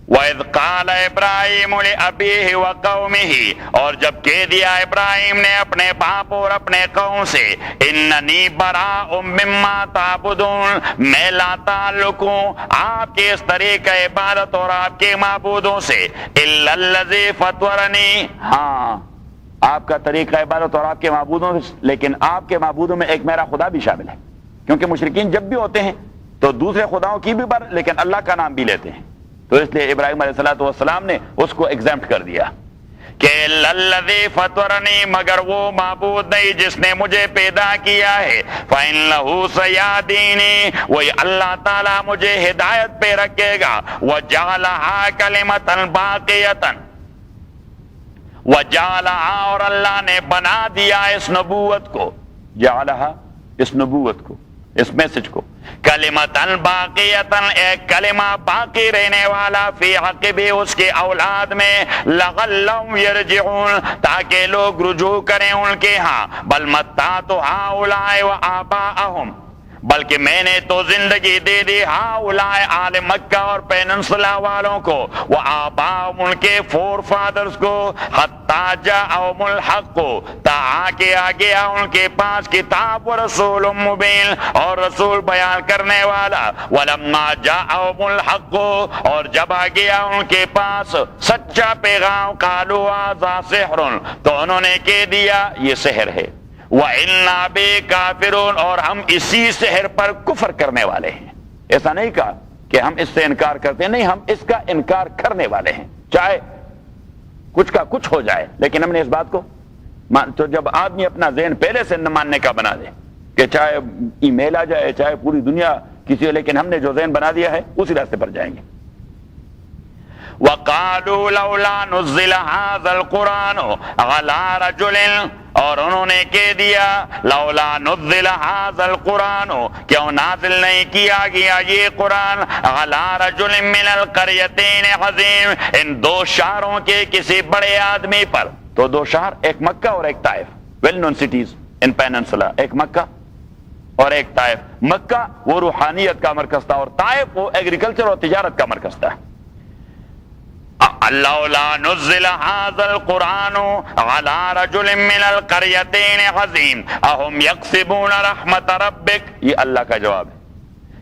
وَإِذْ قَالَ إِبْرَاهِيمُ لِأَبِيهِ وَقَوْمِهِ، اور جب کہہ دیا ابراہیم نے اپنے باپ اور اپنے قوم سے، اِنَّنِي بَرَاءٌ مِّمَّا تَعْبُدُونَ، میں لا تعلق ہوں آپ کے اس طریقہ عبادت اور آپ کے معبودوں سے، إِلَّا الَّذِي فَطَرَنِي، ہاں آپ کا طریقہ عبادت اور آپ کے معبودوں سے، لیکن آپ کے معبودوں میں ایک میرا خدا بھی شامل ہے. کیونکہ مشرکین جب بھی ہوتے ہیں تو دوسرے خداؤں کی بھی لیکن اللہ کا نام بھی لیتے ہیں، تو اس لیے ابراہیم علیہ السلام نے اس کو ایگزامپٹ کر دیا کہ الذی فطرنی، مگر وہ معبود نہیں جس نے مجھے پیدا کیا ہے، فإنہ سیہدینی، وہی اللہ تعالیٰ مجھے ہدایت پہ رکھے گا. وجعلہا کلمۃ باقیۃ، وجعلہا، اور اللہ نے بنا دیا اس نبوت کو، جعلہا اس نبوت کو، اس میسج کو، کلمۃ باقیۃ، ایک کلمہ باقی رہنے والا، فی عقبہ اس کے اولاد میں، لعلہم یرجعون، تاکہ لوگ رجوع کریں ان کے ہاں. بل متعت ہؤلاء وآباءہم، بلکہ میں نے تو زندگی دے دی ہؤلاء آل مکہ اور پیننسلا والوں کو، وآباءہم ان کے فور فادرز کو، حتی جاءہم الحق، تا آکے آ گیا ان کے پاس کتاب ورسول مبین، اور رسول بیان کرنے والا. ولما جاءہم الحق، اور جب آ گیا ان کے پاس سچا پیغام، قالوا ھذا سحر، تو انہوں نے کہہ دیا یہ سحر ہے. وَإِنَّا بِهِ كَافِرُونَ، اور ہم اسی سحر پر کفر کرنے والے ہیں. ایسا نہیں کہا کہ ہم اس سے انکار کرتے ہیں، نہیں، ہم اس کا انکار کرنے والے ہیں، چاہے کچھ کا کچھ ہو جائے. لیکن ہم نے اس بات کو تو جب آدمی اپنا ذہن پہلے سے نہ ماننے کا بنا دے کہ چاہے ای میل آ جائے، چاہے پوری دنیا کسی، لیکن ہم نے جو ذہن بنا دیا ہے اسی راستے پر جائیں گے. وَقَالُوا لَوْلَا نُزِّلَ هَذَا الْقُرْآنُ عَلَىٰ رَجُلٍ، اور انہوں نے کہہ دیا لولا نزل هذا القرآن، کیوں نازل نہیں کیا گیا یہ قرآن، علی رجل من القریتین عظیم، ان دو شہروں کے کسی بڑے آدمی پر. تو دو شہر، ایک مکہ اور ایک Taif, well known cities in peninsula, ایک مکہ اور ایک طائف. مکہ وہ روحانیت کا مرکز تھا، اور طائف وہ ایگریکلچر اور تجارت کا مرکز تھا. لولا نزل هذا القرآن على رجل من القريتين عظيم اهم يقسمون رحمت ربك، یہ اللہ کا جواب ہے.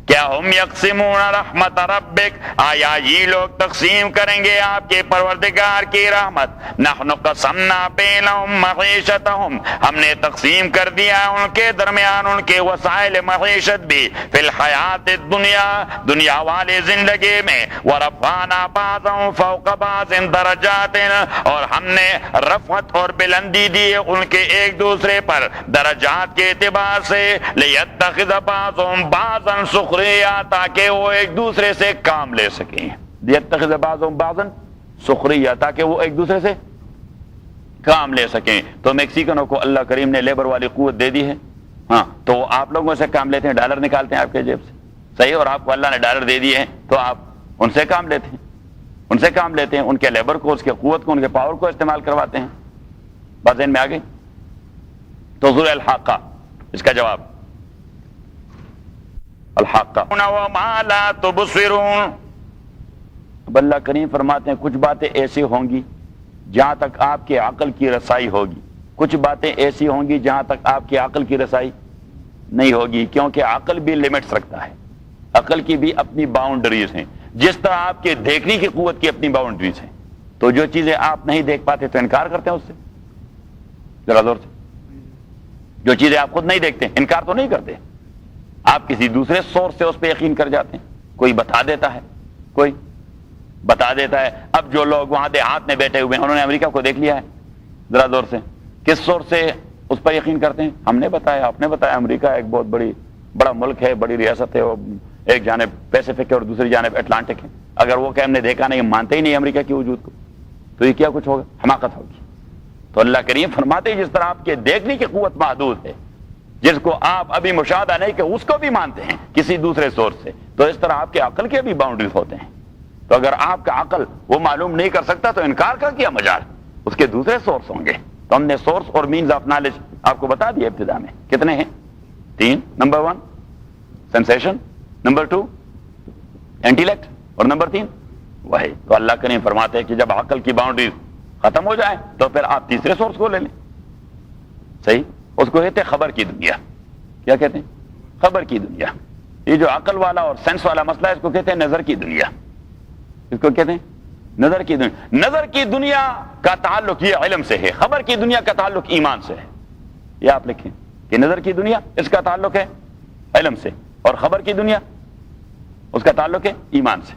کیا ہم یقسمون رحمت ربک، آیا یہ لوگ تقسیم کریں گے آپ کے پروردگار کی رحمت. نحن قسمنا بینہم معیشتہم، ہم نے تقسیم کر دیا ان کے درمیان ان کے وسائل معیشت بھی، فی الحیات الدنیا، دنیا والی زندگی میں. ورفعنا بعضهم فوق بعض درجات، اور ہم نے رفعت اور بلندی دی ان کے ایک دوسرے پر درجات کے اعتبار سے. لیتخذ بعضهم بعضا سخریا، تاکہ وہ ایک دوسرے سے کام لے سکیں. لیتخذ بعضهم بعضا سخریا، تاکہ وہ ایک دوسرے سے کام لے سکیں. تو میکسیکنوں کو اللہ کریم نے لیبر والی قوت دے دی ہے، ہاں، تو وہ آپ لوگوں سے کام لیتے ہیں، ڈالر نکالتے ہیں آپ کے جیب سے، صحیح، اور آپ کو اللہ نے ڈالر دے دیے ہیں تو آپ ان سے کام لیتے ہیں، ان سے کام لیتے ہیں، ان کے لیبر کو، اس کے قوت کو، ان کے پاور کو استعمال کرواتے ہیں. بات ذہن میں آ گئی؟ تو سورہ الحاقہ اس کا جواب الحاقہ وما لا تبصرون. اب اللہ کریم فرماتے ہیں کچھ باتیں ایسی ہوں گی جہاں تک آپ کے عقل کی رسائی ہوگی، کچھ باتیں ایسی ہوں گی جہاں تک آپ کی عقل کی رسائی نہیں ہوگی، کیونکہ عقل بھی لمٹس رکھتا ہے، عقل کی بھی اپنی باؤنڈریز ہیں، جس طرح آپ کے دیکھنے کی قوت کی اپنی باؤنڈریز ہیں. تو جو چیزیں آپ نہیں دیکھ پاتے تو انکار کرتے ہیں اس سے، ذرا زور سے. جو چیزیں آپ خود نہیں دیکھتے انکار تو نہیں کرتے، آپ کسی دوسرے سورس سے اس پہ یقین کر جاتے ہیں. کوئی بتا دیتا ہے، کوئی بتا دیتا ہے. اب جو لوگ وہاں دیہات میں بیٹھے ہوئے ہیں انہوں نے امریکہ کو دیکھ لیا ہے، ذرا زور سے کس سورس سے اس پر یقین کرتے ہیں؟ ہم نے بتایا، آپ نے بتایا. امریکہ ایک بہت بڑا ملک ہے، بڑی ریاست ہے، وہ ایک جانب پیسفک ہے اور دوسری جانب اٹلانٹک ہے. اگر وہ کہ ہم نے دیکھا نہیں، مانتے ہی نہیں امریکہ کے وجود کو، تو یہ کیا کچھ ہوگا؟ حماقت ہوگی. تو اللہ کریم فرماتے ہیں جس طرح آپ کے دیکھنے کی قوت محدود ہے، جس کو آپ ابھی مشاہدہ نہیں کہ اس کو بھی مانتے ہیں کسی دوسرے سورس سے، تو اس طرح آپ کے عقل کے بھی باؤنڈریز ہوتے ہیں. تو اگر آپ کا عقل وہ معلوم نہیں کر سکتا تو انکار کر کیا مجال، اس کے دوسرے سورس ہوں گے. تو ہم نے سورس اور مینز آف نالج آپ کو بتا دیا ابتدا میں. کتنے ہیں؟ 3. نمبر 1 سینسیشن، نمبر 2 انٹیلیکٹ، اور نمبر 3 وہی. تو اللہ کریم فرماتے ہیں کہ جب عقل کی باؤنڈریز ختم ہو جائے تو پھر آپ تیسرے سورس کو لے لیں. صحیح، اس کو کہتے ہیں خبر کی دنیا. کیا کہتے ہیں؟ خبر کی دنیا. یہ جو عقل والا اور سینس والا مسئلہ ہے اس کو کہتے ہیں نظر کی دنیا. اس کو کہتے ہیں نظر کی دنیا. نظر کی دنیا کا تعلق یہ علم سے ہے، خبر کی دنیا کا تعلق ایمان سے ہے. یہ آپ لکھیں کہ نظر کی دنیا اس کا تعلق ہے علم سے، اور خبر کی دنیا اس کا تعلق ہے ایمان سے.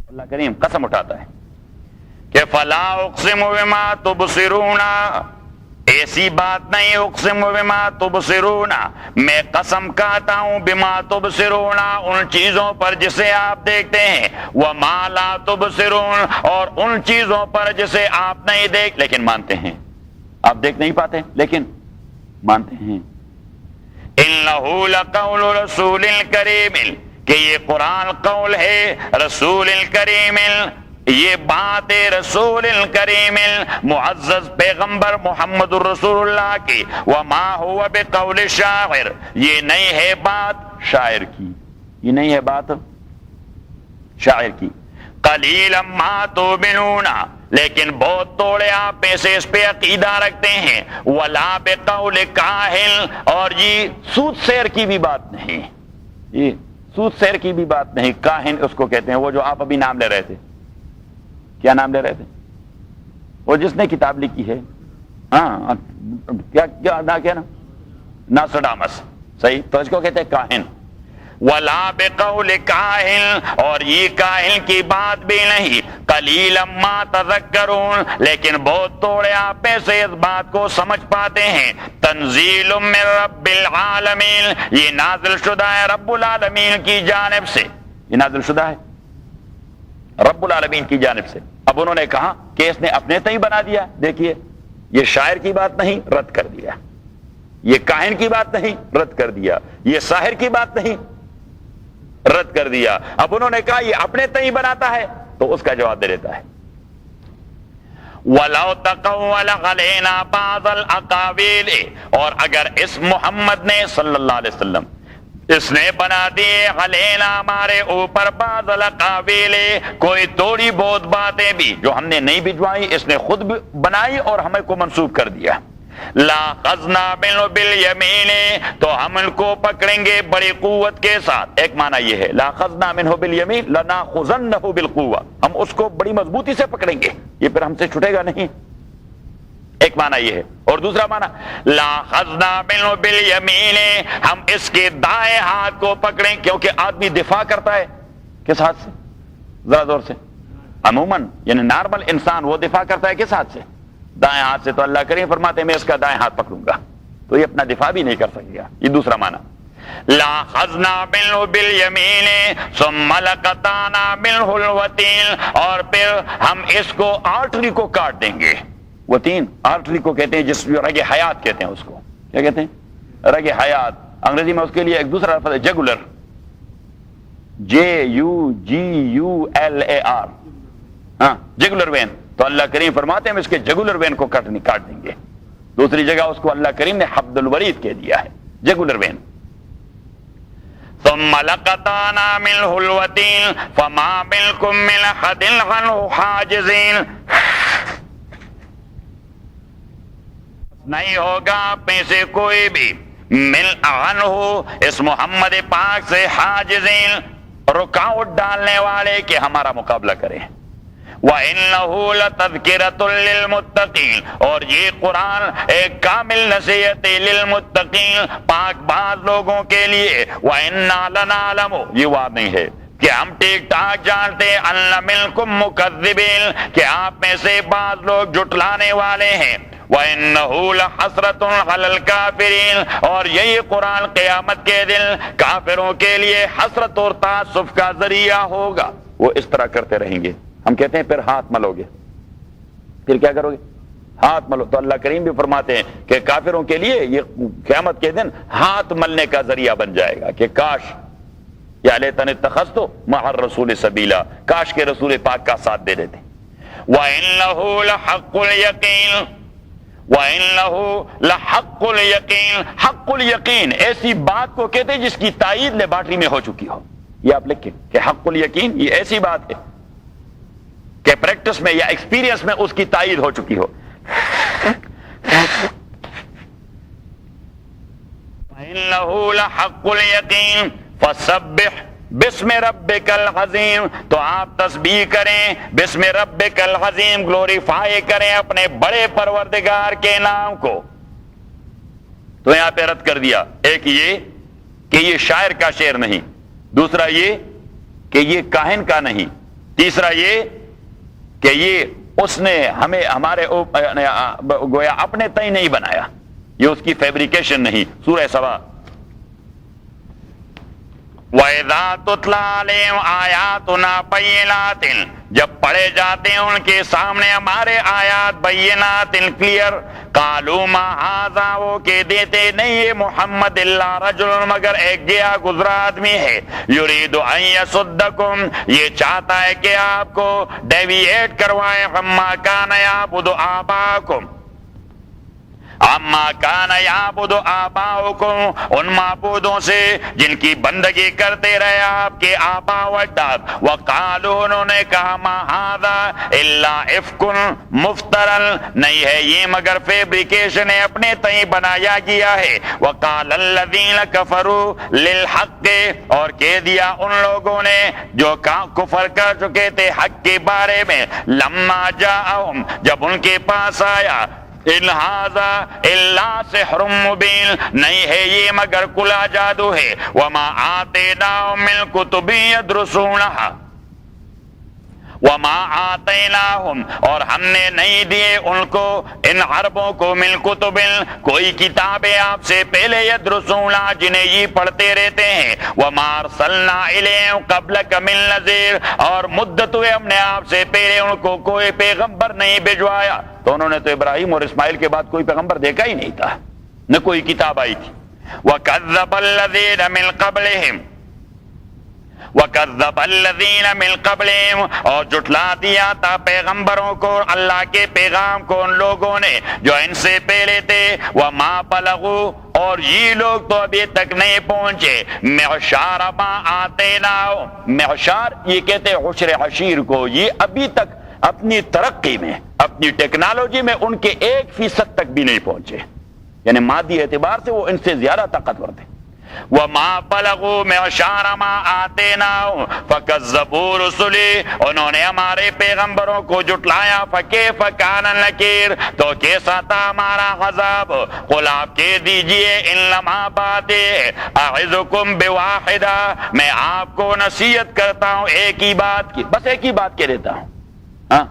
اللہ کریم قسم اٹھاتا ہے کہ فلا اقسم بما تبصرون، ایسی بات نہیں، اقسم بما تبصرون، میں قسم کھاتا ہوں بما تبصرون، ان چیزوں پر جسے آپ دیکھتے ہیں، وما لا تبصرون، اور ان چیزوں پر جسے آپ نہیں دیکھ لیکن مانتے ہیں. آپ دیکھ نہیں پاتے لیکن مانتے ہیں. انہ لقول رسول کریم، کہ یہ قرآن قول ہے رسول کریم، یہ بات رسول کریم معزز پیغمبر محمد الرسول اللہ کی. وما هو بقول شاعر، یہ نہیں ہے بات شاعر کی، یہ نہیں ہے بات شاعر کی. قلیلا ما تؤمنون، لیکن بہت توڑے آپ میں سے اس پہ عقیدہ رکھتے ہیں. ولا بقول کاہن، اور یہ سود سیر کی بھی بات نہیں، یہ سود سیر کی بھی بات نہیں. کاہن اس کو کہتے ہیں وہ جو آپ ابھی نام لے رہے تھے. کیا نام لے رہے تھے؟ وہ جس نے کتاب لکھی ہے، ہاں کیا نا ناسٹرڈامس. صحیح، تو اس کو کہتے ہیں کاہن. ولا بقول کاہن، اور یہ کاہن کی بات بھی نہیں. قلیلا ما تذکرون، لیکن بہت توڑے آپ میں سے اس بات کو سمجھ پاتے ہیں. تنزیل من رب العالمین، یہ نازل شدہ ہے رب العالمین کی جانب سے. یہ نازل شدہ ہے رب العالمین کی جانب سے. اب انہوں نے کہا کہ اس نے اپنے تئیں بنا دیا. دیکھیے، یہ شاعر کی بات نہیں، رد کر دیا. یہ کاہن کی بات نہیں، رد کر دیا. یہ ساحر کی بات نہیں، رد کر دیا. اب انہوں نے کہا یہ اپنے تئیں بناتا ہے، تو اس کا جواب دے دیتا ہے وَلَوْ تَقَوَّلَ عَلَيْنَا بَعْضَ الْأَقَاوِيلِ، اور اگر اس محمد نے صلی اللہ علیہ وسلم اس نے بنا دیے علینا ہمارے اوپر بعض الاقاویل، کوئی تھوڑی بہت باتیں بھی جو ہم نے نہیں بھجوائی، اس نے خود بنائی اور ہمیں کو منسوب کر دیا. لاخذنا منہ بالیمین، تو ہم ان کو پکڑیں گے بڑی قوت کے ساتھ. ایک معنی یہ ہے لاخذنا منہ بالیمین لناخذنہ بالقوہ، ہم اس کو بڑی مضبوطی سے پکڑیں گے، یہ پھر ہم سے چھٹے گا نہیں. ایک معنی یہ ہے. اور دوسرا معنی لاخذنا منہ بالیمین، ہم اس کے دائیں ہاتھ کو پکڑیں، کیونکہ آدمی دفاع کرتا ہے کس ہاتھ سے؟ ذرا زور سے. عموماً یعنی نارمل انسان وہ دفاع کرتا ہے کس ہاتھ سے؟ دائیں ہاتھ سے. تو اللہ کریم فرماتے ہیں میں اس کا دائیں ہاتھ پکڑوں گا تو یہ اپنا دفاع بھی نہیں کر سکے گا. یہ دوسرا معنی. لاخذنا منہ بالیمین ثم لقطعنا منہ الوتین، اور پھر ہم اس کو آرٹری کو کاٹ دیں گے. وتین آرٹری کو کہتے ہیں جس رگ حیات کہتے ہیں اس کو. کیا کہتے ہیں؟ رگ حیات. انگریزی میں اس کے لیے ایک دوسرا لفظ ہے جگولر، JUGULAR. ہاں جگولر وین. تو تو اللہ کریم فرماتے ہیں ہم اس کے جگولر وین کو کاٹ دیں گے. دوسری جگہ اس کو اللہ کریم نے حبل الورید کہہ دیا ہے، جگولر وین. ثم لقطعنا منه الوتين فما منكم من احد عنه حاجزين. نہیں ہوگا آپ میں سے کوئی بھی من عنہ اس محمد پاک سے حاجزین رکاوٹ ڈالنے والے کہ ہمارا مقابلہ کریں. وَإِنَّهُ لَتَذْكِرَةٌ لِّلْمُتَّقِينَ اور یہ قرآن ایک کامل نصیحت للمتقین پاک باز لوگوں کے لیے. وَإِنَّا لَنَعْلَمُ یہ وعد نہیں ہے کہ ہم ٹھیک ٹھاک جانتے أَنَّ مِنْكُم مُّكَذِّبِينَ کہ آپ میں سے بعض لوگ جھٹلانے والے ہیں. وَإِنَّهُ لَحَسْرَةٌ عَلَى الْكَافِرِينَ اور یہی قرآن قیامت کے دن کافروں کے لیے حسرت اور تعصف کا ذریعہ ہوگا. وہ اس طرح کرتے رہیں گے. ہم کہتے ہیں پھر ہاتھ ملو گے، پھر کیا کرو گے؟ ہاتھ ملو. تو اللہ کریم بھی فرماتے ہیں کہ کافروں کے لیے یہ قیامت کے دن ہاتھ ملنے کا ذریعہ بن جائے گا کہ کاش یا لیتنی اتخذت مع الرسول سبیلا، کاش کے رسول پاک کا ساتھ دے دیتے. وَإِنَّهُ لَحَقُّ الْيَقِينِ وَإِنَّهُ لَحَقُّ الْيَقِينِ حق الیقین ایسی بات کو کہتے ہیں جس کی تائید لیبارٹری میں ہو چکی ہو. یہ آپ لکھیں کہ حق الیقین یہ ایسی بات ہے کہ پریکٹس میں یا ایکسپیرینس میں اس کی تائید ہو چکی ہو. وَإِنَّهُ لَحَقُّ الْيَقِينِ فَسَبِّحْ بسم ربک العظیم تو آپ تسبیح کریں بسم ربک العظیم، گلوریفائی کریں اپنے بڑے پروردگار کے نام کو. تو یہاں پہ رد کر دیا، ایک یہ کہ یہ شاعر کا شعر نہیں، دوسرا یہ کہ یہ کاہن کا نہیں، تیسرا یہ کہ یہ اس نے ہمیں ہمارے گویا اپنے تئیں نہیں بنایا، یہ اس کی فیبریکیشن نہیں. سورہ سبا وَإِذَا تُتْلَىٰ عَلَيْهِمْ آيَاتُنَا بَيِّنَاتٍ جب پڑھے جاتے ہیں ان کے سامنے ہمارے آیات بینات کلیئر. قالوا ما هذا وہ کہ دیتے نہیں یہ محمد اللہ رجل مگر ایک گیا گزرا آدمی ہے. یرید ان یصدکم یہ چاہتا ہے کہ آپ کو ڈیویٹ کروائے عما کان یعبد آباؤکم اما کان یعبد آباؤکم ان معبودوں سے جن کی بندگی کرتے رہے آپ کے آبا و اجداد. وقالوا انہوں نے کہا ما ھذا الا افک مفترا نہیں ہے یہ مگر فیبریکیشن ہے اپنے تئیں بنایا گیا ہے. وقال الذین کفروا للحق اور کہہ دیا ان لوگوں نے جو کفر کر چکے تھے حق کے بارے میں لما جاءہم جب ان کے پاس آیا ان ھذا الا سحر مبین نہیں ہے یہ مگر کھلا جادو ہے. وما آتیناہم من کتب یدرسونھا وما آتیناہم اور ہم نے نہیں دیے ان کو ان عربوں کو من کتب کوئی کتابیں آپ سے پہلے یدرسونھا جنہیں یہ پڑھتے رہتے ہیں. وما ارسلنا الیہم قبلک من نذیر اور مدت ہوئے ہم نے آپ سے پہلے ان کو کوئی پیغمبر نہیں بھجوایا. تو انہوں نے تو ابراہیم اور اسماعیل کے بعد کوئی پیغمبر دیکھا ہی نہیں تھا، نہ کوئی کتاب آئی تھی. وَكَذَّبَ الَّذِينَ مِن قَبْلِهِمْ وَكَذَّبَ الَّذِينَ مِن قَبْلِهِمْ اور جھٹلا دیا تھا پیغمبروں کو اللہ کے پیغام کو ان لوگوں نے جو ان سے پہلے تھے. وَمَا بَلَغُوا اور یہ لوگ تو ابھی تک نہیں پہنچے معشار ما آتیناہم معشار یہ کہتے ہیں عشر عشیر کو، یہ ابھی تک اپنی ترقی میں اپنی ٹیکنالوجی میں ان کے 1% تک بھی نہیں پہنچے، یعنی مادی اعتبار سے وہ ان سے زیادہ طاقتور تھے. وَمَا بَلَغُوا مِعْشَارَ مَا آتَيْنَاهُمْ فَكَذَّبُوا رُسُلِي انہوں نے ہمارے پیغمبروں کو جھٹلایا. فَكَيْفَ كَانَ نَكِيرِ تو کیسا تھا ہمارا عذاب. قُلْ آپ کہہ دیجئے اِنَّمَا بَاتِ أَعِظُكُمْ بِوَاحِدَةٍ میں آپ کو نصیحت کرتا ہوں ایک ہی بات کی، بس ایک ہی بات کہہ دیتا ہوں، ہاں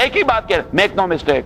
ایک ہی بات کہہ، میک نو مسٹیک.